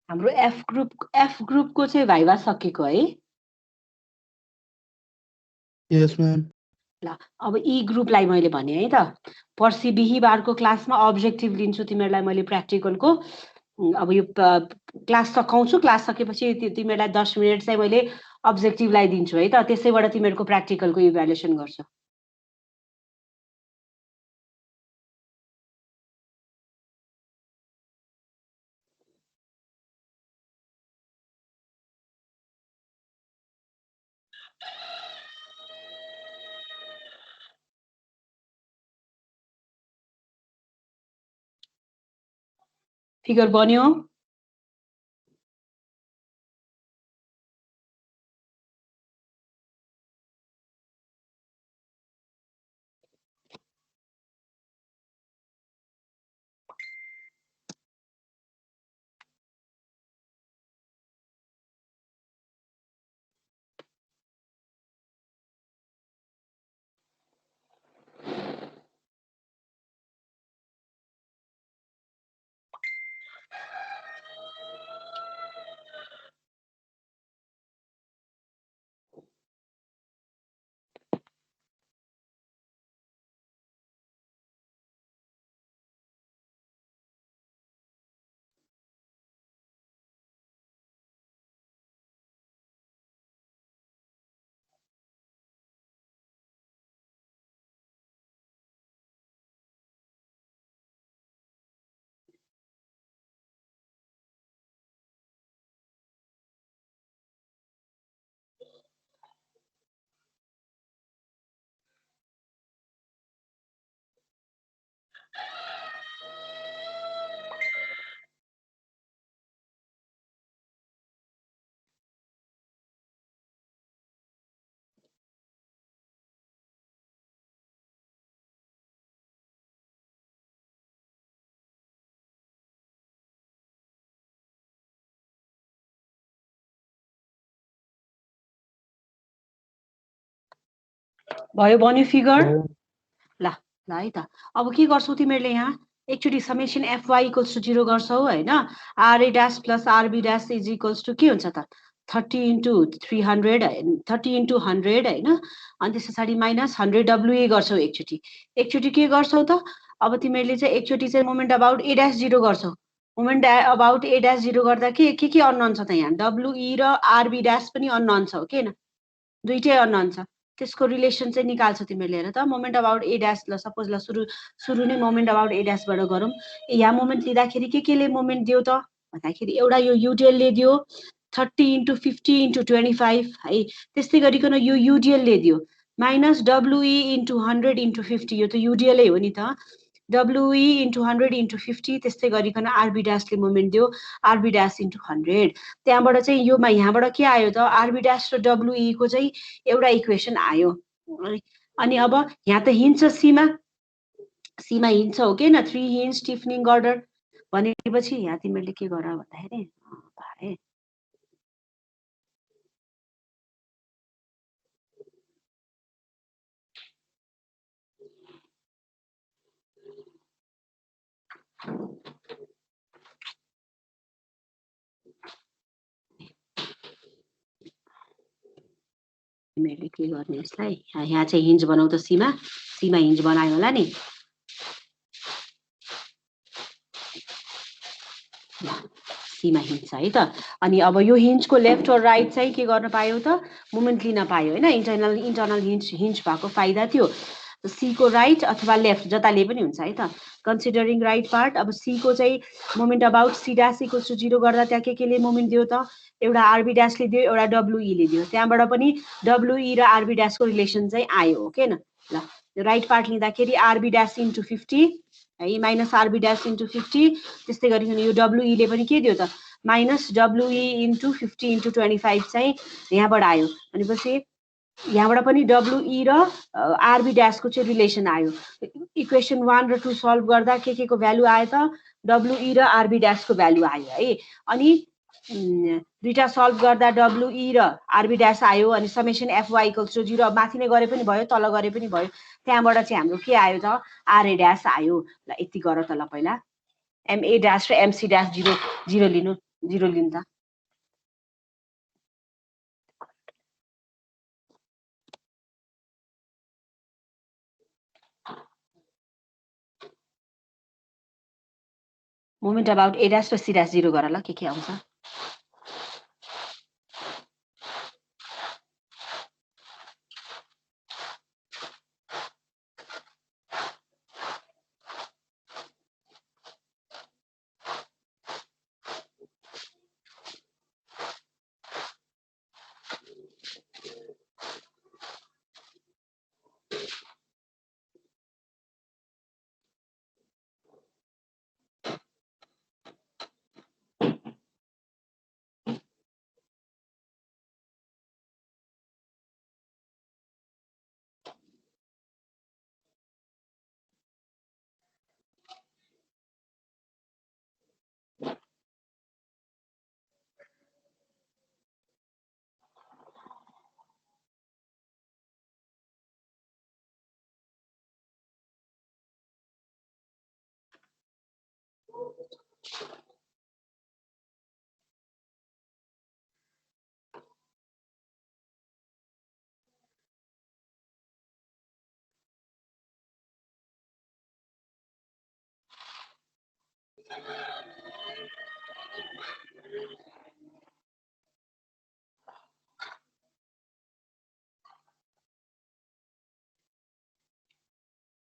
हाम्रो एफ ग्रुपको चाहिँ भाइभा सकेको है। Yes, ma'am. ल अब ई ग्रुपलाई मैले भने है त पर्सि बिहीबारको क्लासमा अब्जेक्टिभ लिन्छु तिमीहरूलाई मैले प्र्याक्टिकलको। अब यो क्लास सकाउँछु, क्लास सकेपछि तिमीहरूलाई 10 मिनट चाहिँ मैले अब्जेक्टिभलाई दिन्छु है त, त्यसैबाट तिमीहरूको प्र्याक्टिकलको इभ्यालुएसन गर्छु। फिगर बन्यो? भयो बन्यो फिगर? ल ल है त अब के गर्छौ तिमीहरूले यहाँ एकचोटि समेसन एफवाई इक्वल्स टु 0 गर्छौ होइन। RA dash plus RB dash is equals to के हुन्छ त 30 into 300 30 into 100 होइन। अनि त्यस पछाडि माइनस 100 डब्लुए गर्छौ एकचोटि के गर्छौ त अब तिमीहरूले चाहिँ एकचोटि चाहिँ मोमेन्ट अबाउट ए ड्यास 0 गर्छौ। मोमेन्ट अबाउट ए ड्यास 0 गर्दा के अननोन छ त यहाँ डब्लुई र आरबी ड्यास पनि अननोन छ हो कि हैन, दुईटै अननोन छ। त्यसको रिलेसन चाहिँ निकाल्छौ तिमीहरूले हेर त मोमेन्ट अबाउट ए ड्यास। ल सपोज ल सुरु नै मोमेन्ट अबाउट ए ड्यासबाट गरौँ। यहाँ मोमेन्ट लिँदाखेरि के ले मोमेन्ट दियो त भन्दाखेरि एउटा यो युडिएलले दियो 30 into 50 into 25 है। त्यस्तै गरिकन यो युडिएलले दियो माइनस डब्लुई into 100 into 50, यो त युडिएलै हो नि त। डब्लुई into 100 into 50 त्यस्तै गरिकन आरबी ड्यासले मोमेन्ट दियो आरबी ड्यास into 100। त्यहाँबाट चाहिँ यो यहाँबाट के आयो त आरबी ड्यास र डब्लुई को चाहिँ एउटा इक्वेसन आयो। अनि अब यहाँ त हिन्छ सीमा हिन्छ हो कि न 3 हिन्ज स्टिफनिङ गर्डर भनेपछि यहाँ तिमीहरूले के गर भन्दाखेरि तिमीहरूले के गर्ने यसलाई यहाँ चाहिँ हिन्ज बनाऊ त सीमा हिन्ज बनायो होला नि। सीमा हिन्ज है त। अनि अब यो हिन्जको लेफ्ट और राइट चाहिँ के गर्न पायो त मोमेन्ट लिन पायो होइन। इन्टरनल हिन्ज भएको फाइदा थियो। सी को राइट अथवा लेफ्ट जताले पनि हुन्छ है त। कन्सिडरिङ राइट पार्ट अब सी को चाहिँ moment about C dash equals to 0 गर्दा त्यहाँ के ले मोमेन्ट दियो त एउटा आरबी ड्यासले दियो एउटा डब्लुई ले दियो। त्यहाँबाट पनि डब्लुई र आरबी ड्यासको रिलेसन चाहिँ आयो हो के न। ल राइट पार्ट लिँदाखेरि आरबी ड्यास इन्टु 50 है माइनस आरबी ड्यास इन्टु 50। त्यस्तै गरिकन यो डब्लुई ले पनि के दियो त माइनस डब्लुई इन्टु 50 into 25 चाहिँ यहाँबाट आयो। भनेपछि यहाँबाट पनि डब्लुई र आरबी ड्यासको चाहिँ रिलेसन आयो। इक्वेसन 1 र 2 सल्भ गर्दा के को भ्यालु आयो त डब्लुई र आरबी ड्यासको भ्यालु आयो है। अनि दुईटा सल्भ गर्दा डब्लुई र आरबी ड्यास आयो। अनि समेसन एफवाई इक्वल्स टु 0 माथि नै गरे पनि भयो तल गरे पनि भयो। त्यहाँबाट चाहिँ हाम्रो के आयो त आरए ड्यास आयो। ल यति गर त ल पहिला एमए ड्यास र एमसी ड्यास 0 लिनु। 0 लिनु त मोमेन्ट अबाउट a dash र c dash 0 गर ल के आउँछ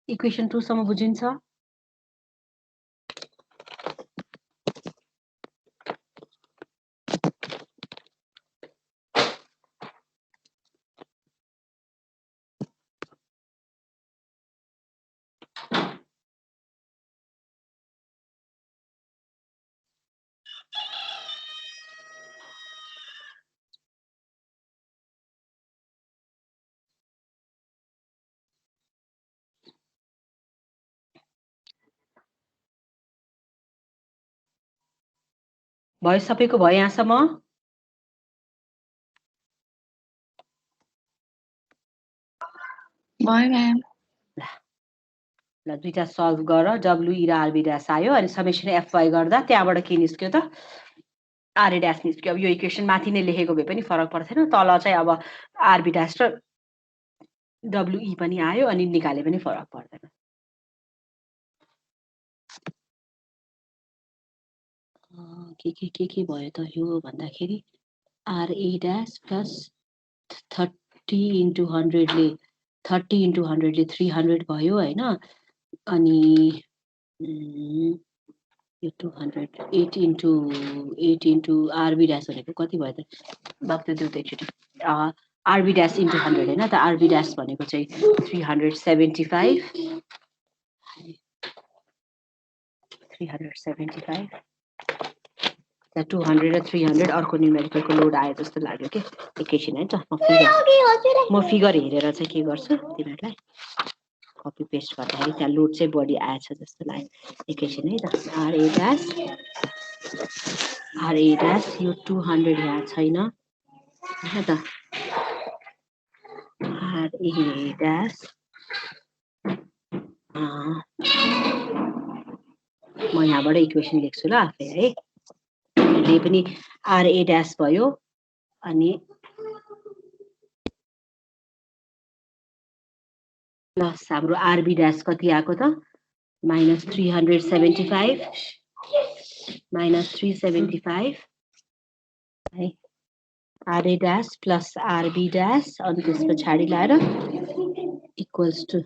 इक्वेसन 2 सम्म बुझिन्छ भयो सबैको भयो यहाँसम्म भयो म्याम ल दुईटा सल्भ गर डब्ल्यु र आरबी ड्यास आयो अनि समेसन एफवाई गर्दा त्यहाँबाट के निस्क्यो त आरए ड्यास निस्क्यो अब यो इक्वेसन माथि नै लेखेको भए पनि फरक पर्दैन तल चाहिँ अब आरबी ड्यास र डब्ल्युई पनि आयो अनि निकाले पनि फरक पर्दैन के भयो त यो भन्दाखेरि आरए ड्यास प्लस 30 इन्टु 100 ले 30 इन्टु 100 ले 300 भयो होइन अनि यो 200 8 इन्टु आरबी ड्यास भनेको कति भयो त बाक्लो देऊ त एकचोटि आरबी ड्यास इन्टु 100 होइन त आरबी ड्यास भनेको चाहिँ 375 200 र 300 अर्को न्युमेरिकलको लोड आयो जस्तो लाग्यो के एकैछिन है त म फिगर हेरेर चाहिँ के गर्छु तिमीहरूलाई कपी पेस्ट गर्दाखेरि त्यहाँ लोड चाहिँ बढी आएछ जस्तो लाग्यो एकैछिन है त आरए ड्यास यो 200 यहाँ छैन होइन त आरए ड्यास म यहाँबाट इक्वेसन लेख्छु ल आफै है यही पनि आरए ड्यास भयो अनि प्लस हाम्रो आरबी ड्यास कति आएको त -375 है RA dash plus RB dash अनि त्यस पछाडि लाएर इक्वल्स टु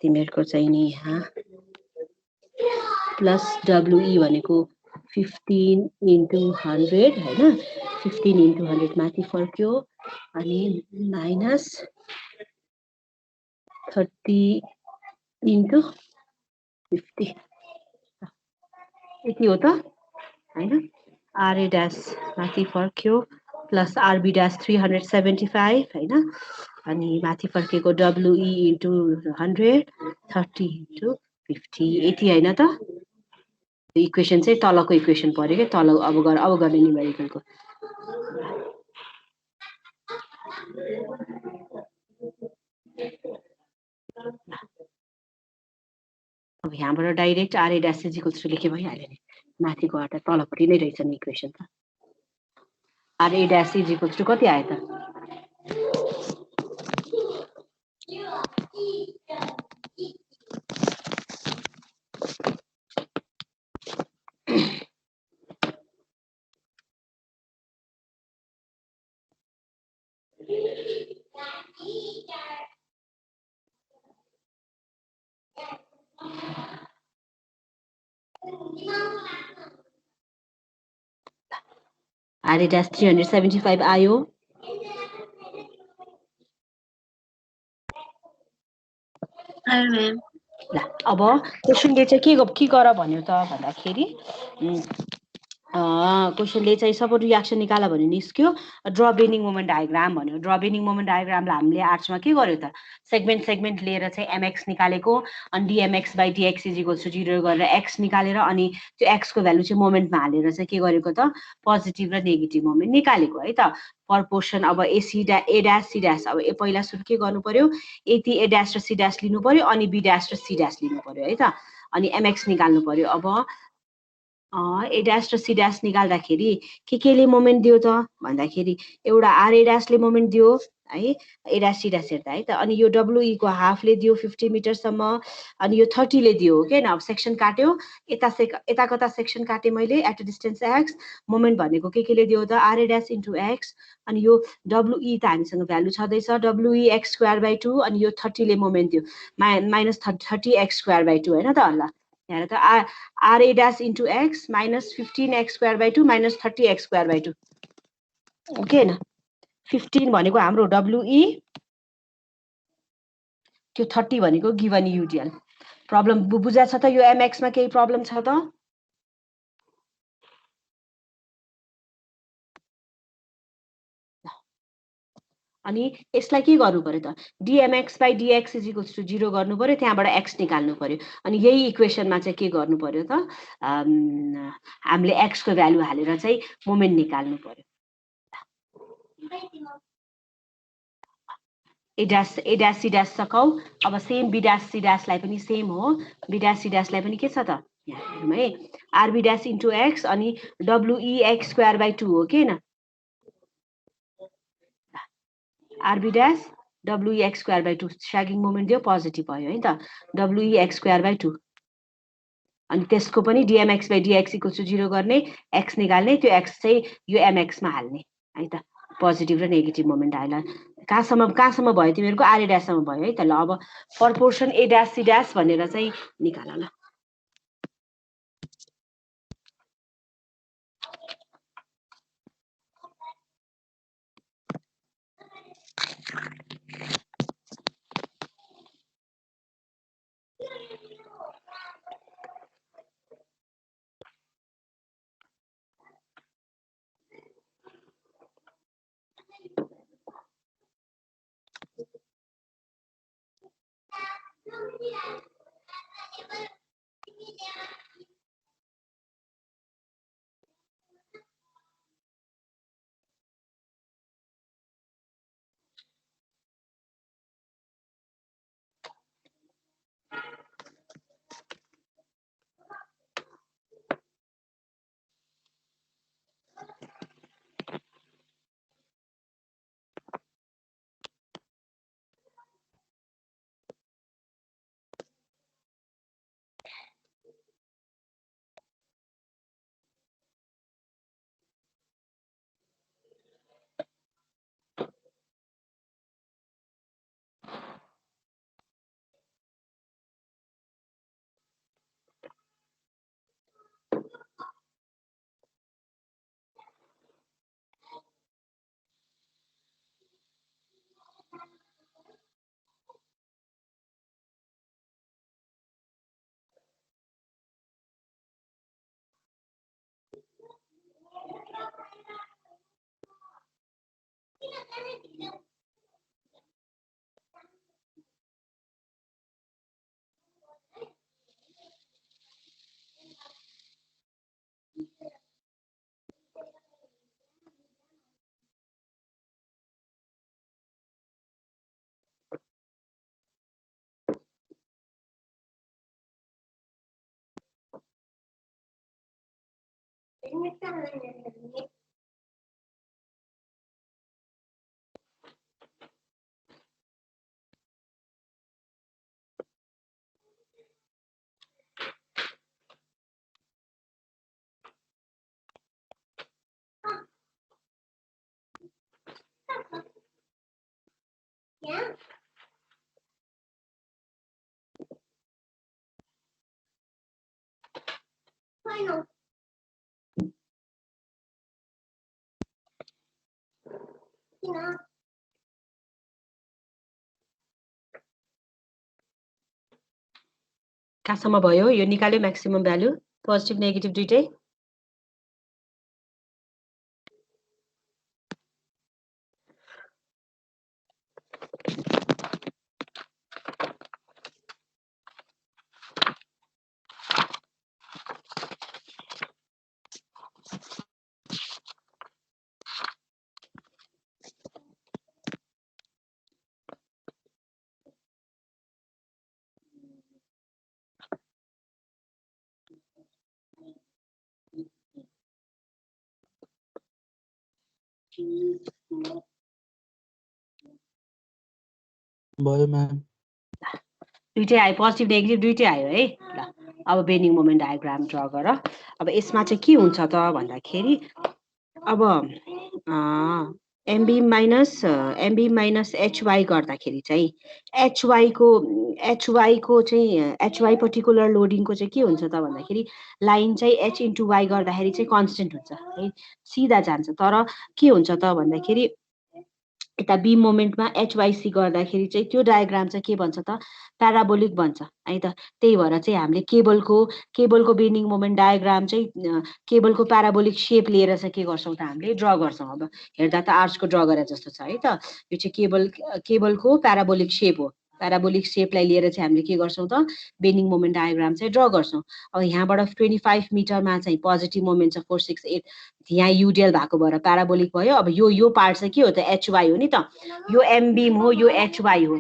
तिमीहरूको चाहिँ नि यहाँ प्लस डब्ल्युई भनेको 15 इन्टु 100 होइन 15 इन्टु 100 माथि फर्क्यो अनि माइनस 30 इन्टु 50 यति हो त होइन आरए ड्यास माथि फर्क्यो प्लस आरबी ड्यास 375 होइन अनि माथि फर्केको डब्ल्युई इन्टु 100 30 इन्टु 50 यति होइन त इक्वेसन चाहिँ तलको इक्वेसन पर्यो कि तल अब गर्ने न्युमेरिकलको अब यहाँबाट direct R A dash is equals to लेखे भइहाल्यो नि माथिको आटा तलपट्टि नै रहेछ नि इक्वेसन त R A dash is equals to कति आयो त आर ए ड्यास 375 आयो Hi, ma'am. ल अब क्वेसनले चाहिँ के गर भन्यो त भन्दाखेरि क्वेसनले चाहिँ सपोर्ट रियाक्सन निकाल भन्यो निस्क्यो ड्र बेनिङ मोमेन्ट डायग्राम भन्यो ड्र बेनिङ मोमेन्ट डायग्रामलाई हामीले आर्ट्समा के गर्यो त सेगमेन्ट लिएर चाहिँ एमएक्स निकालेको अनि dMx by dx is equals to 0 गरेर एक्स निकालेर अनि त्यो एक्सको भ्यालु चाहिँ मोमेन्टमा हालेर चाहिँ के गरेको त पोजिटिभ र नेगेटिभ मोमेन्ट निकालेको है त पर्पोर्सन अब ए ड्यास सी ड्यास अब पहिला सुरु के गर्नु पर्यो यति ए ड्यास र सी ड्यास लिनु पर्यो अनि बी ड्यास र सी ड्यास लिनु पर्यो है त अनि एमएक्स निकाल्नु पर्यो अब ए ड्यास र सी ड्यास निकाल्दाखेरि केले मोमेन्ट दियो त भन्दाखेरि एउटा आर ए ड्यासले मोमेन्ट दियो है ए ड्यास सी ड्यास हेर्दा है त अनि यो डब्लुई को हाफले दियो 50 मिटरसम्म अनि यो 30 ले दियो के अब सेक्सन काट्यो यता कता सेक्सन काटे मैले at a distance X moment भनेको केले दियो त R A dash into X अनि यो डब्लुई त हामीसँग भ्यालु छँदैछ डब्लुई एक्स स्क्वायर बाई 2 अनि यो 30 ले मोमेन्ट दियो माइनस 30 एक्स स्क्वायर बाई 2 होइन त ल यहाँ त R A dash into X minus 15 X square by 2 minus 30 X square by 2 okay न 15 भनेको हाम्रो डब्लुई त्यो 30 भनेको गिभन युडिएल प्रब्लम बुझा छ त यो एमएक्स मा केही प्रब्लम छ त अनि यसलाई के गर्नु पर्यो त dMx by dx is equals to 0 गर्नु पर्यो त्यहाँबाट एक्स निकाल्नु पर्यो अनि यही इक्वेसनमा चाहिँ के गर्नु पर्यो त हामीले एक्स को भ्यालु हालेर चाहिँ मोमेन्ट निकाल्नु पर्यो ए ड्यास सी ड्यास सकौ अब सेम बी ड्यास सी ड्यासलाई पनि सेम हो बी ड्यास सी ड्यासलाई पनि के छ त यहाँ हेरौँ है आरबी ड्यास इन्टु एक्स अनि डब्लुई एक्स स्क्वायर बाई 2 हो के न RB dash WE x square by 2 sagging moment दियो पोजिटिभ भयो है त डब्लुई एक्स स्क्वायर बाई 2 अनि त्यसको पनि डिएमएक्स बाई डिएक्स इक्वल्स टु 0 गर्ने एक्स निकाल्ने त्यो एक्स चाहिँ यो एमएक्समा हाल्ने है त पोजिटिभ र नेगेटिभ मोमेन्ट आएला कहाँसम्म भयो तिमीहरूको आर ए ड्याससम्म भयो है त ल अब पर्पोर्सन ए ड्यास सी ड्यास भनेर चाहिँ निकाल ल कहाँसम्म भयो यो निकाल्यो म्याक्सिमम भ्यालु पोजिटिभ नेगेटिभ दुइटै भयो म्याम दुइटै आयो पोजिटिभ नेगेटिभ दुइटै आयो है ल अब बेनिङ मोमेन्ट डायग्राम ड्र गर अब यसमा चाहिँ के हुन्छ त भन्दाखेरि अब एमबी माइनस एचवाई गर्दाखेरि चाहिँ एचवाईको चाहिँ एचवाई पर्टिकुलर लोडिङको चाहिँ के हुन्छ त भन्दाखेरि लाइन चाहिँ एच इन्टु वाई गर्दाखेरि चाहिँ कन्सटेन्ट हुन्छ है सिधा जान्छ तर के हुन्छ त भन्दाखेरि यता बी मोमेन्टमा एचवाइसी गर्दाखेरि चाहिँ त्यो डायग्राम चाहिँ के भन्छ त प्याराबोलिक भन्छ है त त्यही भएर चाहिँ हामीले केबलको बेनिङ मोमेन्ट डायग्राम चाहिँ केबलको प्याराबोलिक सेप लिएर चाहिँ के गर्छौँ त हामीले ड्र गर्छौँ अब हेर्दा त आर्चको ड्र गरे जस्तो छ है त यो चाहिँ केबलको प्याराबोलिक सेप हो प्याराबोलिक सेपलाई लिएर चाहिँ हामीले के गर्छौँ त बेनिङ मोमेन्ट डायग्राम चाहिँ ड्र गर्छौँ अब यहाँबाट 25 मिटरमा चाहिँ पोजिटिभ मोमेन्ट छ 468 यहाँ युडिएल भएको भएर प्याराबोलिक भयो अब यो पार्ट चाहिँ के हो त एचवाई हो नि त यो एमबिम हो यो एचवाई हो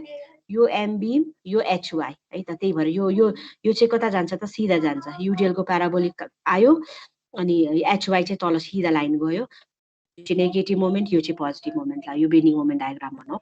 यो एमबिम यो एचवाई है त त्यही भएर यो चाहिँ कता जान्छ त सिधा जान्छ युडिएलको प्याराबोलिक आयो अनि एचवाई चाहिँ तल सिधा लाइन गयो यो चाहिँ नेगेटिभ मोमेन्ट यो चाहिँ पोजिटिभ मोमेन्ट लाग्यो यो बेनिङ मोमेन्ट डायग्राम भनौँ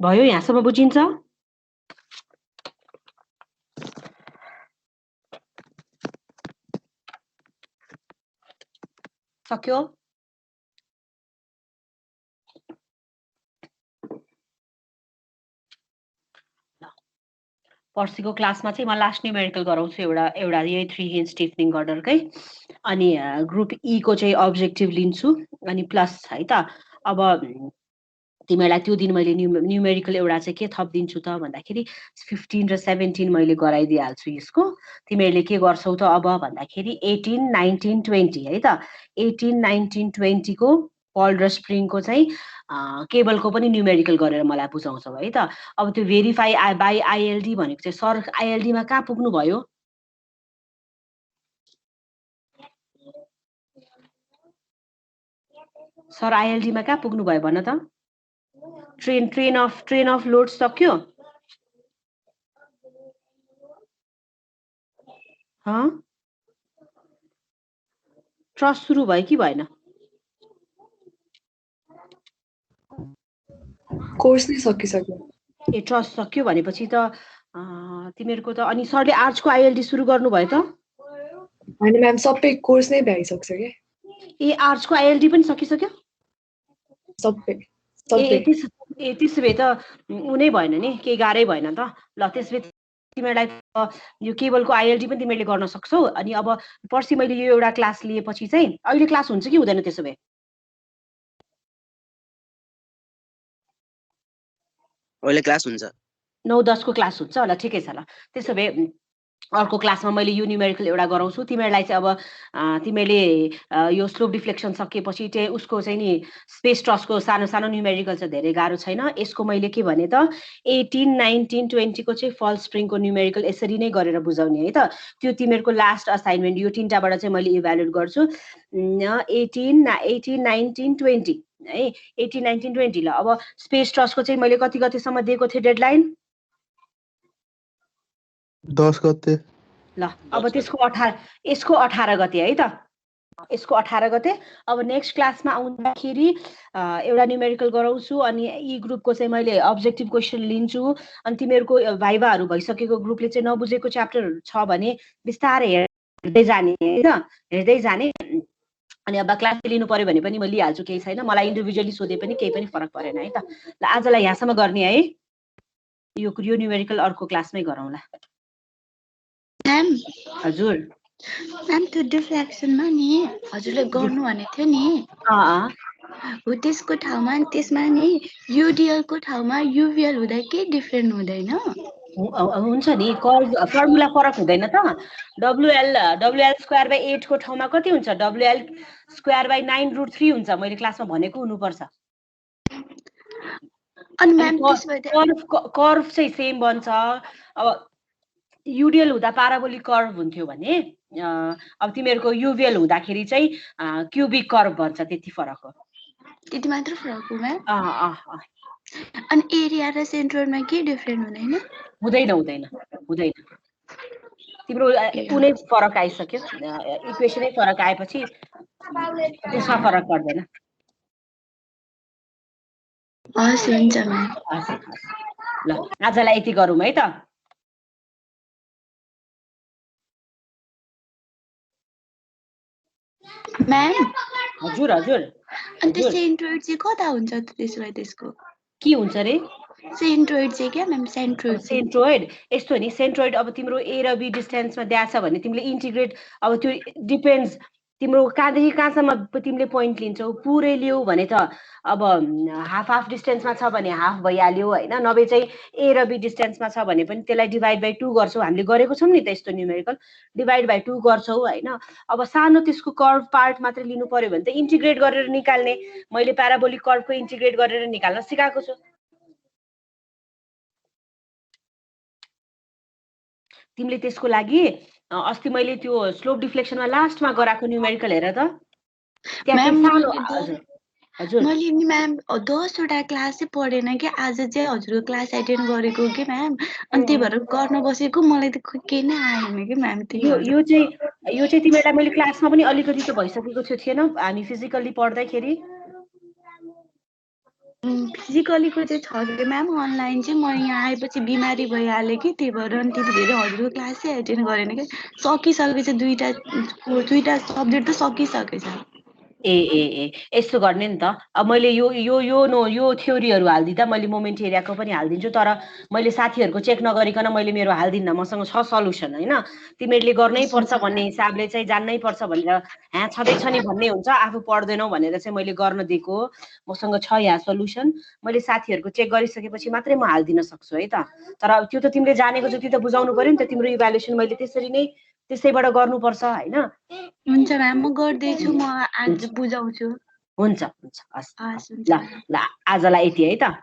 भयो यहाँसम्म बुझिन्छ सक्यो पर्सिको क्लासमा चाहिँ म लास्ट न्युमेरिकल गराउँछु एउटा यही 3 हिन्ज स्टिफनिङ गर्डरकै अनि ग्रुप ई को चाहिँ अब्जेक्टिभ लिन्छु अनि प्लस है त अब तिमीहरूलाई त्यो दिन मैले न्युमेरिकल एउटा चाहिँ के थपिदिन्छु त भन्दाखेरि 15 र 17 मैले गराइदिइहाल्छु यसको तिमीहरूले के गर्छौ त अब भन्दाखेरि 18 19 20 है त 18 19 20 को पल र स्प्रिङको चाहिँ केबलको पनि न्युमेरिकल गरेर मलाई बुझाउँछौ है त अब त्यो भेरिफाई बाई आइएलडी भनेको चाहिँ सर आइएलडीमा कहाँ पुग्नु भयो सर आइएलडीमा कहाँ पुग्नु भयो भन त ट्रेन अफ लोड सक्यो ट्रस्ट सुरु भयो कि भएन कोर्स नै सकिसक्यो। ए ट्रस्ट सक्यो भनेपछि त तिमीहरूको त अनि सरले आर्ट्सको आइएलडी सुरु गर्नुभयो त? होइन म्याम सबै कोर्स नै भ्याइसक्छ क्या। ए आर्ट्सको आइएलडी पनि सकिसक्यो? सबै ए त्यसो भए त उनै भएन नि, केही गाह्रै भएन त। ल त्यसो भए तिमीहरूलाई त यो केबलको आइएलडी पनि तिमीहरूले गर्न सक्छौ। अनि अब पर्सि मैले यो एउटा क्लास लिएपछि चाहिँ अहिले क्लास हुन्छ कि हुँदैन त्यसो भए? अहिले क्लास हुन्छ। 9-10 को क्लास हुन्छ ल, ठिकै छ ल। त्यसो भए अर्को क्लासमा मैले यो न्युमेरिकल एउटा गराउँछु। तिमीहरूलाई चाहिँ अब तिमीहरूले यो स्लोप डिफ्लेक्सन सकिएपछि चाहिँ उसको चाहिँ नि स्पेस ट्रसको सानो सानो न्युमेरिकल चाहिँ धेरै गाह्रो छैन। यसको मैले के भने त 18, 19, 20 को चाहिँ फल स्प्रिङको न्युमेरिकल यसरी नै गरेर बुझाउने है त। त्यो तिमीहरूको लास्ट असाइनमेन्ट यो 3टाबाट चाहिँ मैले इभ्यालुएट गर्छु। 18, 19, 20 है, 18, 19, 20 ल। अब स्पेस ट्रसको चाहिँ मैले कति गतेसम्म दिएको थिएँ डेडलाइन? 10 गते। ल अब त्यसको 18 यसको 18 गते है त, यसको 18 गते। अब नेक्स्ट क्लासमा आउँदाखेरि एउटा न्युमेरिकल गराउँछु अनि ई ग्रुपको चाहिँ मैले अब्जेक्टिभ क्वेसन लिन्छु। अनि तिमीहरूको भाइभाहरू भइसकेको ग्रुपले चाहिँ नबुझेको च्याप्टरहरू छ भने बिस्तारै हेर्दै जाने है त, हेर्दै जाने। अनि अब क्लास लिनु पर्यो भने पनि म लिइहाल्छु, केही छैन। मलाई इन्डिभिजुअली सोधे पनि केही पनि फरक परेन है त। ल आजलाई यहाँसम्म गर्ने है, यो न्युमेरिकल अर्को क्लासमै गरौँला। म्याम हजुर म्याम त्यो डिफ्लेक्सनमा नि हजुरले गर्नु भनेको थियो नि, हो त्यसको ठाउँमा त्यसमा नि युडिएल को ठाउँमा युभिएल हुँदा के डिफ्रेन्ट हुँदैन? हुन्छ नि, फर्मुला फरक हुँदैन त? WL स्क्वायर बाई 8 को ठाउँमा कति हुन्छ? WL स्क्वायर बाई 9√3 हुन्छ। मैले क्लासमा भनेको हुनुपर्छ। अनि म्याम त्यसमा कर्भ चाहिँ सेम बन्छ। अब युडिएल हुँदा प्याराबोलिक कर्भ हुन्थ्यो भने अब तिमीहरूको युभिएल हुँदाखेरि चाहिँ क्युबिक कर्भ बन्छ, त्यति फरक हो। त्यति मात्र फरक हो म्याम? अनि एरिया र सेन्ट्रोइडमा के डिफ्रेन्ट हुँदैन? हुँदैन। तिम्रो कुनै फरक आइसक्यो, इक्वेसनै फरक आएपछि त्यसमा फरक पर्दैन। हस् हुन्छ म्याम। ल आजलाई यति गरौँ है त। म्याम हजुर हजुर। अनि त्यो सेन्ट्रोइड चाहिँ कता हुन्छ त? त्यसो भए त्यसको के हुन्छ रे? सेन्ट्रोइड चाहिँ क्या म्याम? सेन्ट्रोइड यस्तो नि, सेन्ट्रोइड अब तिम्रो ए र बी डिस्टेन्समा दिएको छ भने तिमीले इन्टिग्रेट, अब त्यो डिपेन्ड्स तिम्रो कहाँदेखि कहाँसम्म तिमीले पोइन्ट लिन्छौ। पुरै लियौ भने त अब हाफ डिस्टेन्समा छ भने हाफ भइहाल्यो होइन। नभए चाहिँ ए र बी डिस्टेन्समा छ भने पनि त्यसलाई डिभाइड बाई 2 गर्छौ। हामीले गरेको छौँ नि त यस्तो न्युमेरिकल, डिभाइड बाई 2 गर्छौ होइन। अब सानो त्यसको कर्भ पार्ट मात्रै लिनु पर्यो भने त इन्टिग्रेट गरेर निकाल्ने। मैले प्याराबोलिक कर्भको इन्टिग्रेट गरेर निकाल्न सिकाएको छु। तिमीले त्यसको लागि अस्ति मैले त्यो स्लोप डिफ्लेक्सनमा लास्टमा गराएको न्युमेरिकल हेर त। मैले नि म्याम 10वटा क्लास चाहिँ पढेन कि, आज चाहिँ हजुरको क्लास एटेन्ड गरेको कि म्याम। अनि त्यही भएर गर्न बसेको, मलाई त केही नै आएन कि म्याम। यो चाहिँ तिमीलाई मैले क्लासमा पनि अलिकति त भइसकेको थिएन हामी फिजिकल्ली पढ्दाखेरि? फिजिकलीको चाहिँ छ कि म्याम, अनलाइन चाहिँ म यहाँ आएपछि बिमारी भइहालेँ कि, त्यही भएर अनि त्यतिखेर हजुरको क्लास चाहिँ एटेन्ड गरेन कि। सकिसकेछ, दुईटा सब्जेक्ट त सकिसकेछ। ए यस्तो गर्ने नि त। अब मैले यो थ्योरीहरू हालिदिँदा मैले मोमेन्ट एरियाको पनि हालिदिन्छु, तर मैले साथीहरूको चेक नगरिकन मैले मेरो हालिदिन्न। मसँग छ सल्युसन होइन। तिमीहरूले गर्नै पर्छ भन्ने हिसाबले चाहिँ जान्नै पर्छ भनेर छँदैछ नि भन्ने हुन्छ। आफू पढ्दैनौ भनेर चाहिँ मैले गर्न दिएको, मसँग छ यहाँ सल्युसन। मैले साथीहरूको चेक गरिसकेपछि मात्रै म हालिदिन सक्छु है त। तर त्यो त तिमीले जानेको जति त बुझाउनु पर्यो नि त। तिम्रो इभ्यालुएसन मैले त्यसैबाट गर्नुपर्छ होइन। हुन्छ म्याम, म गर्दैछु, म आज बुझाउँछु। हुन्छ हस् ल आजलाई यति है त।